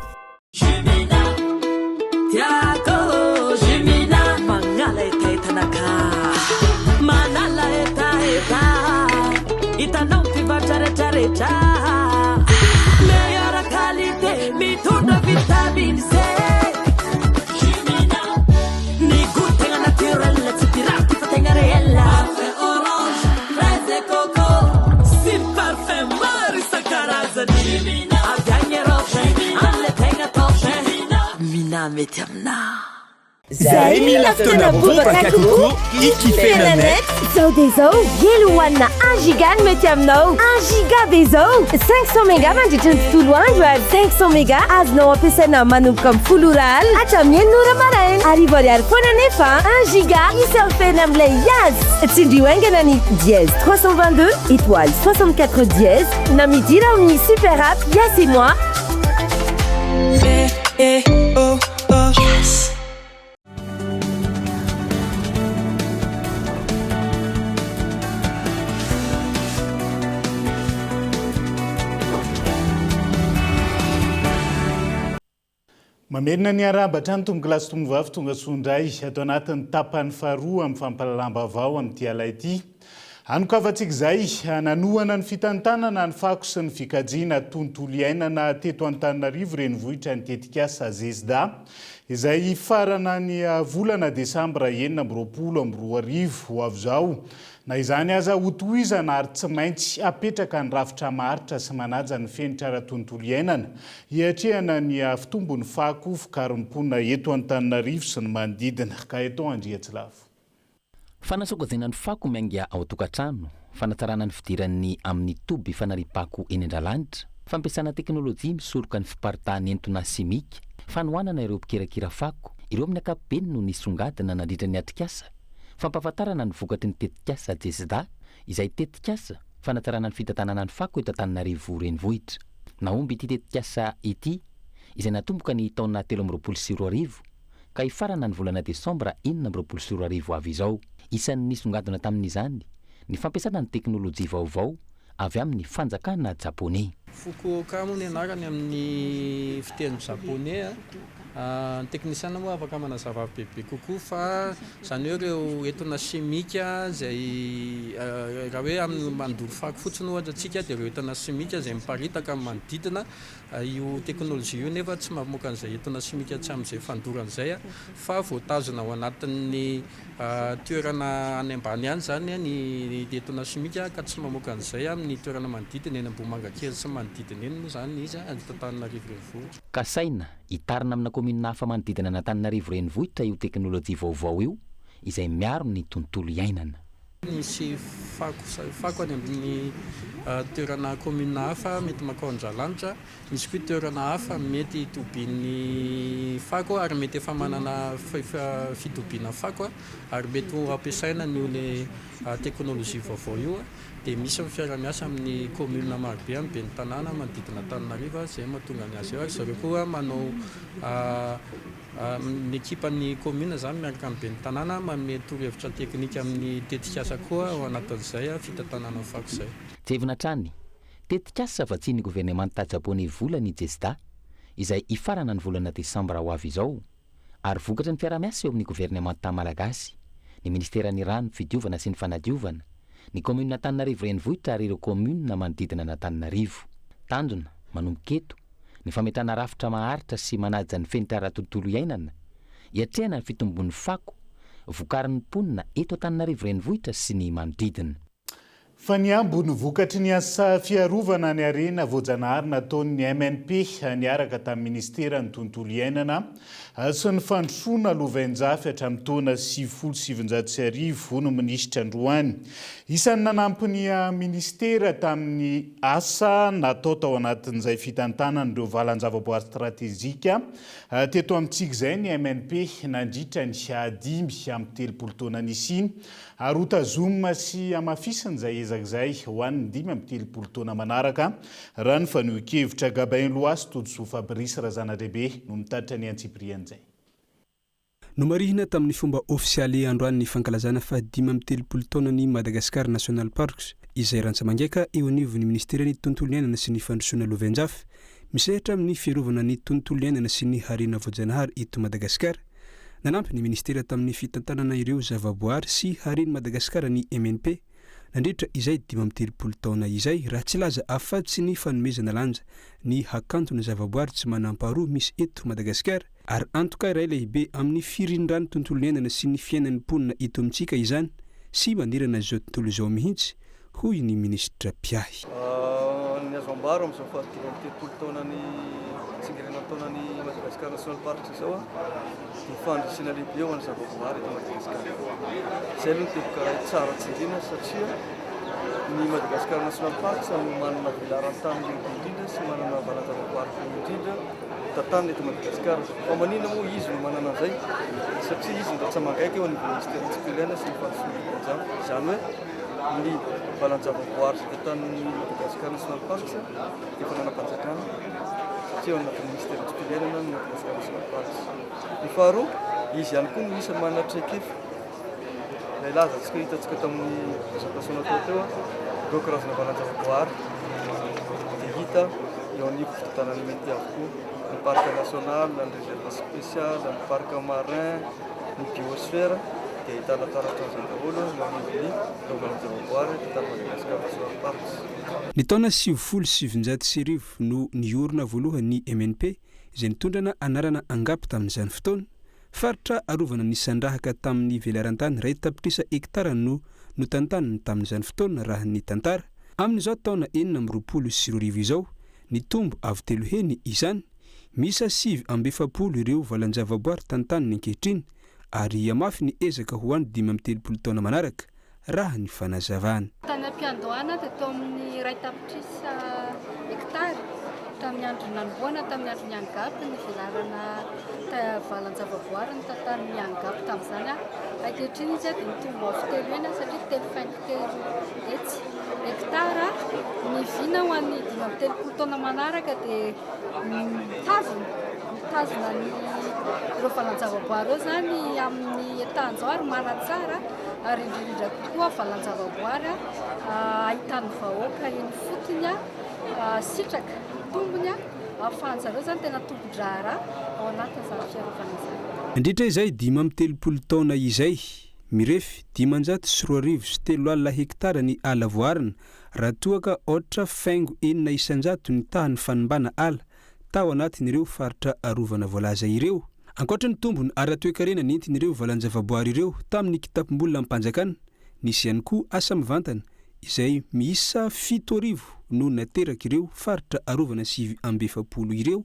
Itanao mpivarotra rehetrarehetra meilleure qualité mitondra vitamine C. Ny goût-tegna naturel tsy pirate fa tegna réel. Parfait orange, fraise et coco sy parfum maro isan-karazany. Mina mety amina. Zay mila fotoana bobaka kokoa ikifena net. Zao de zao helo hoanina 1 giga no mety aminao. 1 giga be zao 500 méga mandritra ny tontolo andro ary 500 méga azonao ampiasaina manomboka amin'ny 10 ora alina hatramin'ny 9 ora maraina. Arivo ariary foana nefa 1 giga isanfena amin'ilay azy. Tsindrio aingana ny dièse 322 étoile 64 dièse na midira amin'ny super app Yes et moi. Yes. Mamerina ny arabatra ny tomboky lasy tombovavy tonga sondray atao anatin'ny tapany faharoa amin'ny fampalalambavao amin'ity alay ity. Anokavantsika izay nanohana ny fitantanana ny fako sy ny fikajiana tontolo iainana teto Antananarivo renivohitra ny tetikasa Zesda izay farana ny volana Desambra 2022 ho avy izao. Na izany aza hotohizana ary tsy maintsy apetraka ny rafitra maharitra sy manaja ny fenitra ara-tontolo iainana hiatrehana ny fitombon'ny fako fikarom-pona eto Antananarivo sy ny manodidina. Ka eto Andriatsilavo. Fanasokajenan'ny fako miainga ao tokantrano, fanatsarana ny fidiran'ny amin'ny toby fanaripako eny Andralanitra, fampiasana teknôlôjia misoroka ny fiparitahany entona simika, fanohanana ireo mpikirakira fako, ireo amin'ny ankapobeny no nisongadina nandritra ny atrikasa, fampahafantarana ny vokatry ny tetikasa Jesda, izay tetikasa fanatsarana ny fitantanana ny fako eto Antananarivo renivohitra. Naomby ity tetikasa ity, izay natomboka ny taona 2024 ka ifarana ny volana Desambra 2024 avy izao. Isan'ny nisongadina tamin'izany ny fampiasana ny teknôlôjia vaovao avy amin'ny fanjakana japonais. Fukuoka moa ny anarany amin'ny fiteny japonais. Ny teknisiana moa afaka manazava bebe kokoa fa zany hoe ireo entona simika izay raha hoe amin'ny mandoro fako fotsiny ohatra antsika dia ireo entona simika izay miparitaka amin'ny manodidina io teknôlôjia io nefa tsy mamoaka an'izay entona simika tsy amin'izay fandoran'izay fa voatazona ao anatin'ny toerana any ambany any zany ny entona simika ka tsy mamoaka an'izay amin'ny toerana manodidina eny Ambohimangakely sy manodidina eny moa zany izy Antananarivo renivohitra. Kasaina hitarina amina komina hafa manodidina Antananarivo renivohitra io teknôlôjia vaovao io izay miaro ny tontolo iainana. Misy fako any amin'ny toerana komina hafa mety makao Andralanitra, misy koa toerana hafa mety hitobian'ny fako ary mety efa manana fitobiana fako ary mety ho ampiasaina ny ole teknôlôjia vaovao io dia misy fiara-miasa amin'ny komuna marobe amin'ny ben'ny tanàna manodidina Antananarivo izay mahatonga ny azy eo ary zareo koa manao ny ekipan'ny komuna zany miaraka amin'ny ben'ny tanàna manome torohevitra teknika amin'ny tetikasa koa ao anatin'izay fitantanana fako izay. Tsevina trany, tetikasa vatsian'ny gouvernemanta japonais vola ny Jesda izay ifarana ny volana Desambra ho avy izao ary vokatra ny fiara-miasa eo amin'ny gouvernemanta malagasy, ny ministeran'ny rano, fidiovana sy ny fanadiovana, ny komuna Antananarivo renivohitra ary ireo komuna manodidina Antananarivo. Tanjona manomboka eto ny fametrahana rafitra maharitra sy manaja ny fenitra ara-tontolo iainana hiatrehana ny fitombon'ny fako vokarin'ny mponina eto Antananarivo renivohitra sy ny manodidina. Fa ny ambony vokatry ny asa fiarovana ny harena voajanahary nataon'ny MNP niaraka tamin'ny ministera ny tontolo iainana sy ny fandrosoana lovainjafy hatramin'ny taona 2017 no minisitra androany. Isan'ny nanampy ny ministera tamin'ny asa natao tao anatin'izay fitantanana ireo valan-javaboary stratezika teto amintsika izay ny MNP nandritra ny 5 amin'ny 30 taona nisiny ary hotazomina sy amafisana izay ezak'izay ho an'ny 5 amin'ny 30 taona manaraka raha ny fanohan-kevitra Gabain Loasy Todsoa Fabrice Razanadribe no mitatitra ny Antsiprian'izay. No marihina tamin'ny fomba ofisialy androany ny fankalazana fa 5 amin'ny 30 taona ny Madagascar National Parks izay rantsamangeka eo anivon'ny ministera ny tontolo iainana sy ny fandrosoana lovainjafy misehatra amin'ny fiarovana ny tontolo iainana sy ny harena voajanahary eto Madagasikara. Nanampy ny ministera tamin'ny fitantanana ireo zavaboary sy harena Madagasikara ny MNP nandritra izay 5 amin'ny 30 taona izay raha tsy laza afaty sy ny fanomezana lanja ny hakantona zavaboary tsy manampaharoa misy eto Madagasikara ary antoka iray lehibe amin'ny firindrany tontolo iainana sy ny fiainan'ny mponina eto amintsika izany sy manirana izao tontolo izao mihitsy hoy ny ministra Piahy. Ny ny azo ambaro amin'izao fahatokana amin'ny telopolo taonany tsingerenan'ny taonany Madagascar National Park zao a ny fandresena lehibe eo amin'ny zavaboary eto Madagasikara. Izay aloha ny teboka tsara tsindriana satria ny Madagascar National Park samy manana velaran-tany lehibe indrindra sy manana valan-javaboary indrindra tantaniny eto Madagasikara. Fa maninona moa izy no manana an'izay satria izy nda tsy mangaiky eo an'y ministère tsipelaina sy ny fandrosoana izany hoe ny valan-javaboary sy tantanin'ny Madagascar National Park efa nanam-panjakana satria eo anatin'ny ministère tsipelaina ny Madagascar National Park. Ny faharoa izy ihany koa no isany manana traikefa ilay lazatsika hitantsika tamin'ny présentation natao teo ireo karazana valan-javaboary dia hita eo an'io fitantanany mety avokoa ny parc national, ny réserve spéciale, ny parc marin, ny biosphère dia ahitana taratra an'izay daholo no anivony ireo valan-javaboary tantan'ny Madagascar National Park. Ny taona 1979 no niorina voalohany ny MNP izay nitondrana anarana angapy tamin'izany fotoana. Faritra arovana nisandrahaka tamin'ny velaran-tany ray tapitrisa hektara no tantaniny tamin'izany fotoana raha ny tantara. Amin'izao taona 420 izao nitombo avy telo heny izany. Misa 7 ireo valan-javaboary tantaniny ankehitriny ary amafy ny ezaka ho any 5 taona manaraka raha ny fanazavana. Tany am-piandohana dia tao amin'ny ray tapitrisa hektara tamin'ny andro nanomboana tamin'ny andro ny angapy ny velarana valan-javaboary ny tantanin'ny angapy tamin'izany ankehitriny izy dia nitombo avy telo eny satria telo faingo etsy hektara ny vina ho an'ny 5 taona manaraka dia mitazona ny ireo valan-javaboary eo zany amin'ny etanjao ary manatsara ary indrindra koa valan-javaboary ahitany vahoaka eny fotony sitraka tombony ahafahanjareo zany tena tombo-drahara ao anatin'izany fiarovana izany. Indritra izay 5 taona izay mirefy 523 hektara ny ala voarina raha toa ka ohatra faingo 900 ny tahany fanimbana ala tao anatin'ireo faritra arovana voalaza ireo. Ankoatra ny tombony ara-toekarena nentin'ireo valan-javaboary ireo tamin'ny kitapom-bolona ampanjakana, nisy ihany koa asa mivantana izay miisa 7,000 no nateraka ireo faritra arovana 7 ireo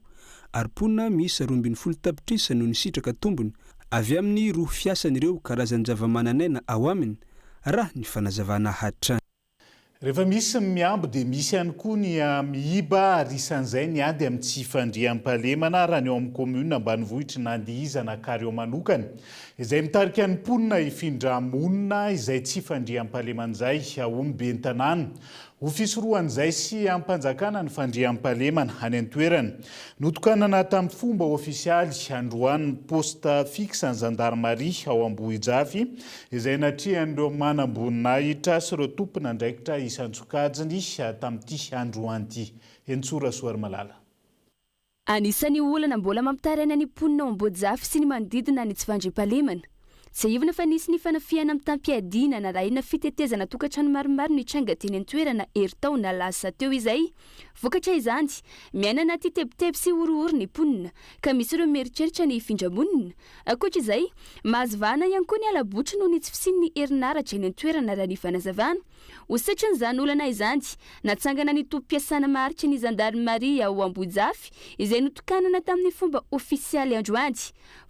ary ponina miisa 12 tapitrisa no nisitraka tombony avy amin'ny roa fiasan'ireo karazany zavamananaina ao aminy raha ny fanazavana hatrany. Rehefa misy miambo dia misy ihany koa ny miiba ary isan'izay ny ady amin'ny tsy fandriam-pahalemana raha ny eo amin'ny commune ambanivohitra nandihizana kareo manokana izay mitarika ny mponina hifindra monina izay tsy fandriam-pahalemana izay aony be ny tanàna. Ho fisorohan'izay sy ampanjakana ny fandriam-pahalemana any an-toerana. Notokanana tamin'ny fomba ofisialy androany posta fixe ny gendarmerie ao Ambohijafy izay natrihan'ireo manam-boninahitra sy ireo tompon'andraikitra isan-tsokajiny tamin'ity androany ity. Entsorasoary malala. Anisan'ny olana mbola mampitaraina ny mponina ao Ambohijafy sy ny manodidina ny tsy fandriam-pahalemana. Tsy ivona fa nisy ny fanafiana amin'ny tampiadina na rahina fitetezana tokantrano maromaro ny tranga teny an-toerana eritao na lasa teo izay. Vokatra izany, miaina anaty tebotebo sy orohoro ny mponina, ka misy ireo mieritreritra ny hifindra-monina. Ankoatra izay, mahazavana ihany koa ny alabotry noho ny tsy fisian'ny herinaratra eny an-toerana raha ny fanazavana. Hosatry n'izany olana izany, natsangana ny tompo-piasana maharitra ny gendarmerie ao Ambohijafy izay notokanana tamin'ny fomba ofisialy androany.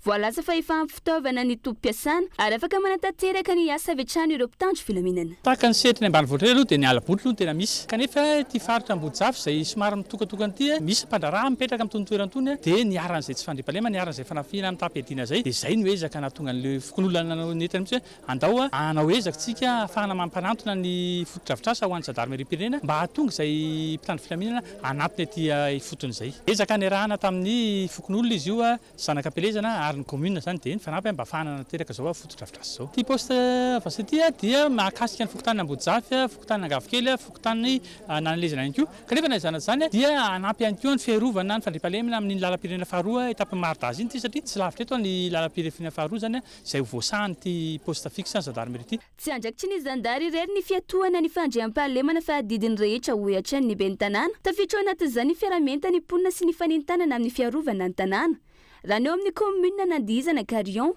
Voalaza fa efa ampy fitaovana ny tompo-piasana ary afaka manatanteraka ny asa avy hatrany ireo mpitandro filaminana. Tahaka ny setriny ambanivohitra aloha dia ny alabotry aloha tena misy. Kanefa ty faritra Ambohijafy izay somary mitokatokana ity misy mpandraraha mipetraka amin'ny toerana dia niaran'izay tsy fandriam-pahalemana, niaran'izay fanafiana amin'ny tampiadina izay dia izay no ezaka nahatonga an'ilay fokon'olona nentina mihitsy andao anao ezaka tsika ahafahana mampanantona ny fotodrafitrasa ho an'ny gendarmerie pirenena mba hahatonga izay mpitandro filaminana anatiny aty fotony izay. Ezaka niarahana tamin'ny fokon'olona izy io zanakam-pelezana ary ny commune zany dia ny fanampy mba ahafahana nateraka zao fotodrafitrasa zao. Ty poste vasaty dia mahakasika ny fokontany Ambohijafy, fokontany Angavikely, fokontany Nanalezana ihany koa. Kanefa na izany zany dia anampy ihany koa ny fiarovana ny fandriam-pahalemana amin'ny lalam-pirenena faharoa etapy Mardazy iny ty satria tsy lavitra eto ny lalam-pirenena faharoa zany izay voasahany ty poste fixe ny gendarmerie ty. Tsy andrakitry ny zandary irery ny fiatohana ny fandriam-pahalemana fa didiny rehetra hoatrany ny ben'ny tanàna. Tafiditra anatin'izany ny fiaraha-mienta ny mponina sy ny fanentanana amin'ny fiarovana ny tanàna. Raha ny eo amin'ny commune nandihizana Carion,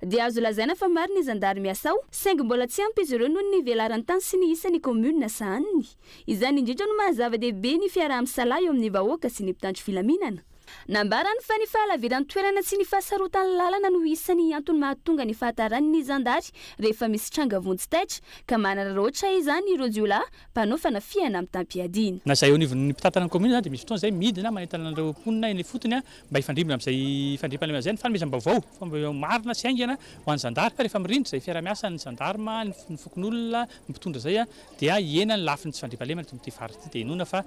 dia azo lazaina fa maro ny zandary miasa ao saingy mbola tsy ampy izy ireo noho ny velaran'ny tany sy ny isan'ny commune sahaniny izany indrindra no mahazava-dehibe ny fiaraha-misalahy eo amin'ny vahoaka sy ny mpitandro filaminana nambarany fa ny fahalaviran'ny toerana sy ny fahasarotan'ny lalana no isan'ny antony mahatonga ny fahatarany ny zandary rehefa misy tranga vonjy-taitra ka manararaotra izany ireo jiolahy mpanao fanafiana amin'ny tampiadina na zay eo nivon'ny mpitatana ny commune zany dia misy fotoana zay midina manentana an'ireo mponina eny fotony mba hifandrimina amin'izay fandrim-pahalemana zay ny fanomezam-baovao fa marina sy aingana ho an'ny zandary fa rehefa mirindra zay fiara-miasa ny zandarma ny fokon'olona mpitondra zay dia iena ny lafiny tsy fandrim-pahalemana ty farity dia inona fa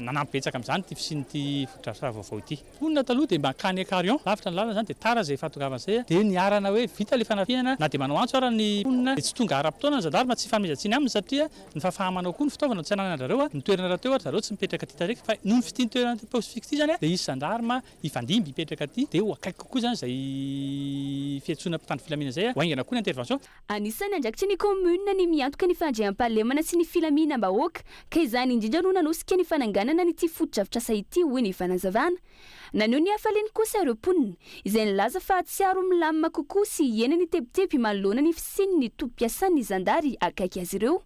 nanampy betsaka amin'izany ty fisinyty fototra vaovao ity onona taloha dia makany acarion lavitra ny lalana zany dia tara zay fahatogavan'izay dia niarana hoe vita le fanafiana na dia manao antso ara ny onona dia tsy tonga ara-potoana ny zandarma tsy fanomezantsiny aminy satria ny fahafahamanao koa ny fitaovana tsy anananareo ny toerana raha teo zareo tsy mipetraka ty taraiky fa noho ny fitiny toerana posifika ty zany dia izy zandarma ifandimby hipetraka ty dia ho akaiky kokoa zany zay fiantsoana mpitandro filaminana zay hoaingana koa ny intervention anisany andraikitry ny commune ny miantoka ny fandriam-pahalemana sy ny filaminam-bahoaka ka izany indrindra no nanosika ny fananganana ny ty fototra-pitrasa ity hoy ny fanazavana naneo ny hafaleny kosa ireo mponina izay nilaza fa atsiaro milamina kokoa sy hiena ny tebiteby manoloana ny fisiny ny tompo-piasan'ny zandary akaiky azy ireo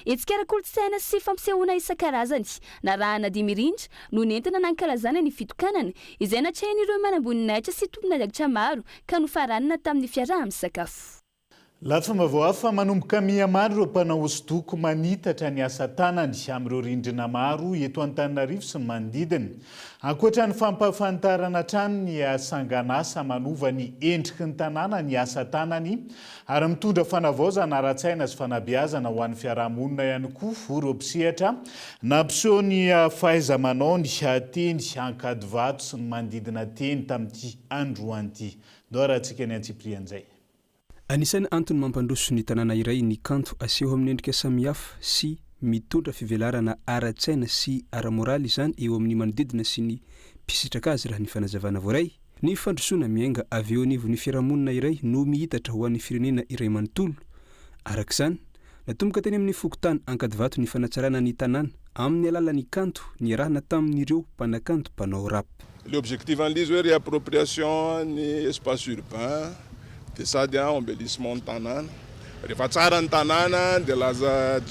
etsikara-kolotsaina sy fampisehoana isan-karazany na rahana dimirindra no nentina nankalazana ny fitokanana izay natrehan'ireo manamboninahitra sy tompon'adakitra maro ka nofaranina tamin'ny fiaraha-misakafo lafa mavoafa manomboka mihamaro ireo mpanao hosodoko manitatra ny asa tanany amin'ireo rindrina maro eto Antananarivo sy ny manodidina ankoatra ny fampahafantarana trano ny sanganasa manova ny endriky ny tanàna ny asa tanany ary mitondra fanavaozana ara-tsaina sy fanabeazana ho an'ny fiarahamonina ihany koa ireo mpisehatra nampiseho ny fahaiza-manao ny teny ankady vato sy ny manodidina teny tamin'ity androan'ity doarahantsika ny antsiprian'izay Anisan'ny antony mampandroso ny tanàna iray ny kanto aseho amin'ny endrika samihafa sy mitondra fivelarana ara-tsaina sy ara-moraly izany eo amin'ny manodidina sy ny mpisitrak azy raha ny fanazavana voaray ny fandrosoana miainga avy eo anivon'ny fiarahamonina iray no mihitatra ho an'ny firenena iray manontolo arak'izany natomboka teny amin'ny fokotany ankady vato ny fanatsarana ny tanàna amin'ny alalan'ny kanto ny arahana tamin'ireo mpanakanto mpanao rap. L'objectif en lizy hoe réappropriation ny espace urbain dia sady embellissement ny tanàna rehefa tsara ny tanàna dia laza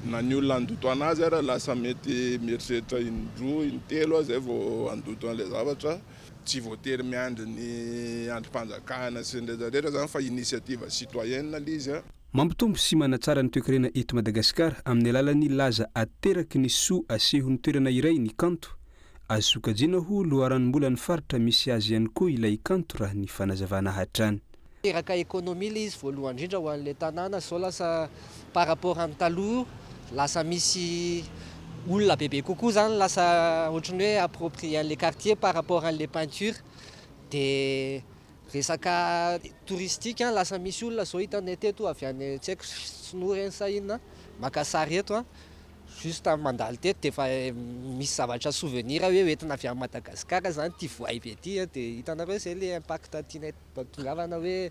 na ny olona andoto anazy ara lasa mety mieritreritra indroa intelo zay vao andoto an'ilay zavatra tsy voatery miandry ny androm-panjakana sy ndraidrarehetra zany fa initiative citoyenne l'izy mampitombo sy manatsara ny toekarena eto Madagasikara amin'ny alalan'ny laza ateraky ny soa asehon'ny toerana iray ny kanto azo sokajiana ho loharan'mbola ny faritra misy azy ihany koa ilay kanto raha ny fanazavana hatrany. Teraka économie izy voalohany indrindra ho an'ilay tanàna zao lasa par rapport amin'ny taloha lasa misy olona bebe kokoa zany lasa ohatrany hoe approprié an'ilay quartier par rapport an'ilay peinture dia resaka touristique lasa misy olona zao hitanay teto avy any tsy haiko sinoa reny sahina makasary eto juste mandalo teto dia efa misy zavatra souvenir hoe entina avy amin'ny Madagasikara zany ty voay be ty dia hitanareo zay le impact tianay tongavana hoe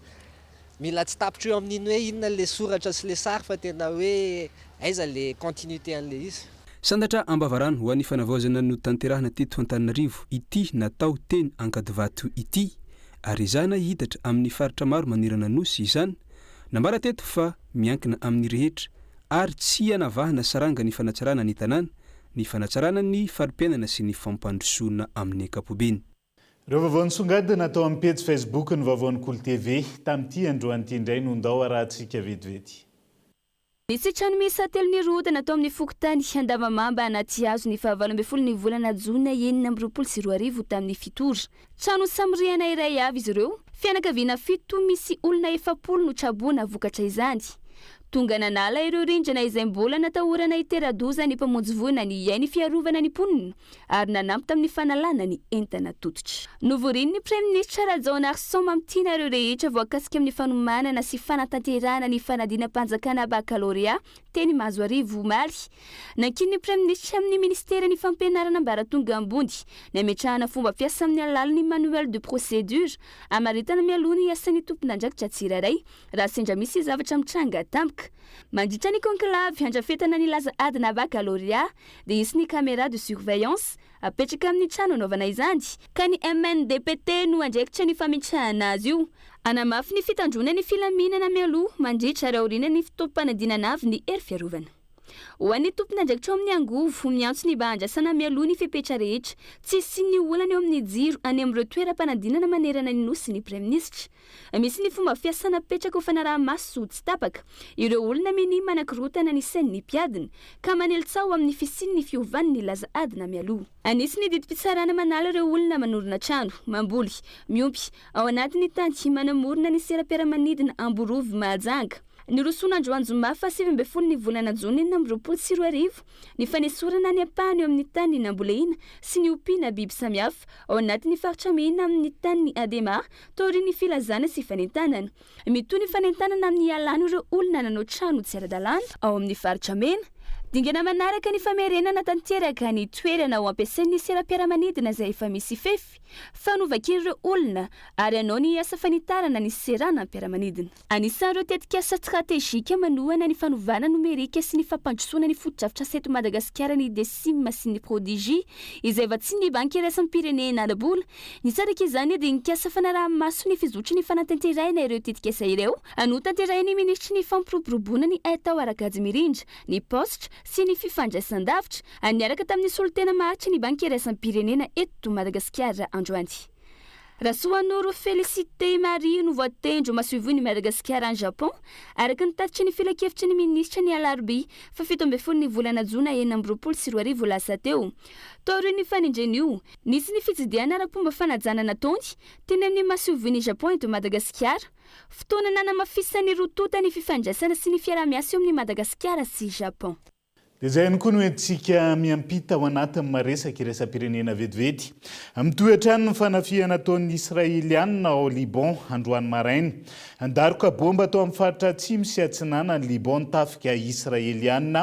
mila tsy tapitra eo amin'iny hoe inona le soratra sy le sary fa tena hoe aiza le continuité an'le izy. Sandatra ambavarano ho an'ny fanavaozana no tanterahana teto Antananarivo ity natao teny ankady vato ity ary izana hitatra amin'ny faritra maro manerana nosy izany nambara teto fa miankina amin'ny rehetra ary tsy anavahana saranga ny fanatsarana ny tanàna ny fanatsarana ny farim-piainana sy ny fampandrosoana amin'ny ankapobeny. Ireo vaovao nisongadina natao amin'ny page Facebook ny vaovao Kolo TV tamin'ity androan'ity indray no ndao arahantsika vetivety. Nisy trano miisa telo nirodana atao amin'ny fokotany Andavamamba anaty hazo ny 24 ny volana Jona 2024 tamin'ny fitora. Trano samiriana iray avy izy ireo, fianakaviana 7 misy olona 70 no traboana vokatra izany. Tonga nanala ireo rindrina izay mbola natahorana iteradoza ny mpamonjy voina ny iainy fiarovana ny mponina ary nanampy tamin'ny fanalana ny entana tototra. Novorin ny Prime Ministre Rajao Narson mamtina ireo rehetra voakasika amin'ny fanomanana sy fanatanterahana ny fanadina-panjakana baccalauréat teny Mazoarivo omaly. Nankiny ny Prime Ministre amin'ny Ministera ny fampianarana ambaratonga ambony nametrahana fomba fiasa amin'ny alalan'ny manuel de procédure amaritana mialoha ny asan'ny tompon'andraikitra tsirairay raha sendra misy zavatra mitranga tampoka. Mandritra ny conclave handrafetana ny laza adina baccalauréat dia isy ny caméra de surveillance apetraka amin'ny trano anaovana izany ka ny MNDPT no andraikitra ny fametrahana azy io anamafy ny fitandrona ny filaminana mialoha mandritra raoriana ny fitopanadinana avy ny hery fiarovana ho an'ny tompona andraikitra ao amin'ny angovo miantso ny mba handrasana mialoha ny fepetra rehetra tsy sy ny olana eo amin'ny jiro any amin'ireo toeram-panadinana manerana ny nosy ny praiministra misy ny fomba fiasana petraka ho fanaraha-maso tsy tapaka ireo olona miny manankirotana ny sainy ny mpiadina ka manelitsao amin'ny fisiny ny fiovany ny laza adina mialoha anisy ny didi-pitsarana manala ireo olona manorona trano mamboly miompy ao anatin'ny tany manamorona ny sera-piaramanidina amborovy mahajanga ny rosonandro anjomafa 7 ny volana jona 2024 ny fanesorana ny ampahany eo amin'ny tany namboleina sy ny ompiana biby samihafa ao anatin'ny faritra mihina amin'ny tany adema tory ny filazana sy fanentanana mitoy ny fanentanana amin'ny alano ireo olona nanao trano tsy ara-dalàna ao amin'ny faritra mena dingana manaraka ny famerenana tanteraka ny toerana ho ampiasain'ny sera-piaramanidina izay efa misy fefy fanovak'ireo olona ary anao ny asa fanitarana ny serana ampiaramanidina anisan'ireo tetika asa stratégique manohana ny fanovana nomerika sy ny fampandrosoana ny fotodrafitra seto Madagasikara ny DSIM sy ny prodigie izay efa tsy ny banky iraisam-pirenena adabola nisaraka izany dia nikasa fanaraha-maso ny fizotry ny fanatanterahina ireo tetika asa ireo anotanterahiny ministry ny fampiroboroboana ny atao arakajy mirindra ny postre sy ny fifandraisan-davitra aniaraka tamin'ny solotena maharitra ny banky iraisam-pirenena eto Madagasikara androany Rasoanoro Félicité Marie no voatendro masuivony Madagasikara any Japon araka ny tatitry ny filakevitry ny ministra ny alarobia fa 17 ny volana jona 2024 lasa teo tory ny fanindrenio nisy ny fitsidiana ara-pomba fanajana nataony teny amin'ny masuivony Japon eto Madagasikara fotoana nanamafisany rotota ny fifandraisana sy ny fiarah-miasa eo amin'ny Madagasikara sy Japon dia izay ihany koa no entsika miampita ao anatin'ny maresaka iraisam-pirenena vetivety mitoetrany ny fanafiana ataon'ny israeliana ao Liban androany maraina andaroka bomba atao amin'ny faritra atsimo sy atsinana ny Liban nitafika israeliana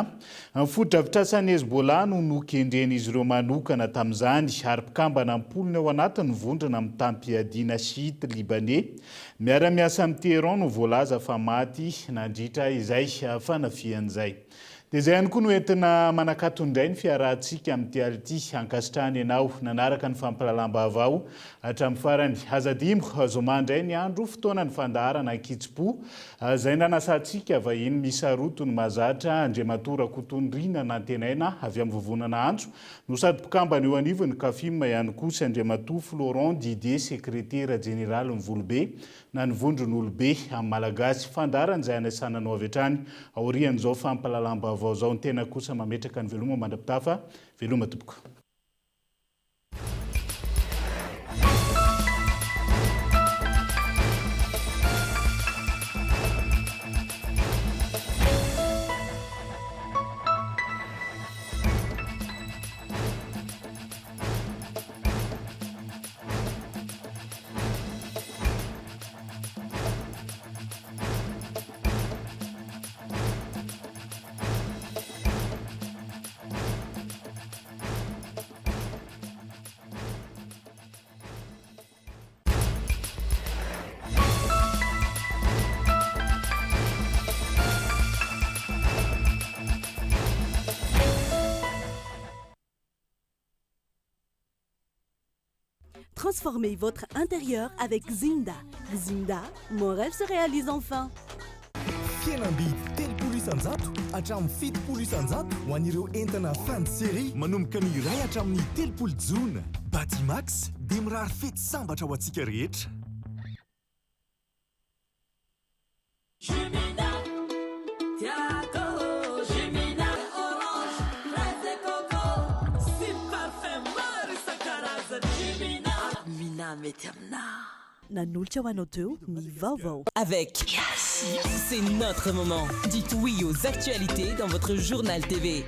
amin'ny fotodrafitrasany Hezbollah no nokendren'izy ireo manokana tamin'izany ary mpikambana ampoliny ao anatiny vondrona amin'ny tampiadiana shite libanais miara-miasa amin'ny Téhéran no voalaza fa maty nandritra izay fanafian'izay dia izay ihany koa no entina manakatondray ny fiarahantsika amin'ity ality ankasitrahany ianao nanaraka ny fampalalam-baovao hatramin'ny farany azadimo zomandray ny andro fotoana ny fandaharana ankitsipo izay nanasantsika vahiny misaroto ny mazatra Andriamatora Kotondrina nantenaina avy amin'ny vovonana andro no sady mpikambana eo anivony kafima ihany koa sy Andriamato Florent Didier sekretera jeneraly ny Volobe na ny vondron'olobe amin'ny malagasy fandaharana izay anasananao avy hatrany aorian'izao fampalalam-baovao zao ny tena kosa mametraka ny veloma mandra-pitafa veloma tompoko Transformez votre intérieur avec Zinda. Zinda, mon rêve se réalise enfin. Fianambidy 3 isanjato hatramin'ny 7 isanjato ho an'ireo entana fin de série manomboka ny iray hatramin'ny 3 jona. Batimax dia mirary fety sambatra ho antsika rehetra. Nanolotra ho anao teo ny vaovao. Avec Yes, c'est notre moment. Dites oui aux actualités dans votre journal TV.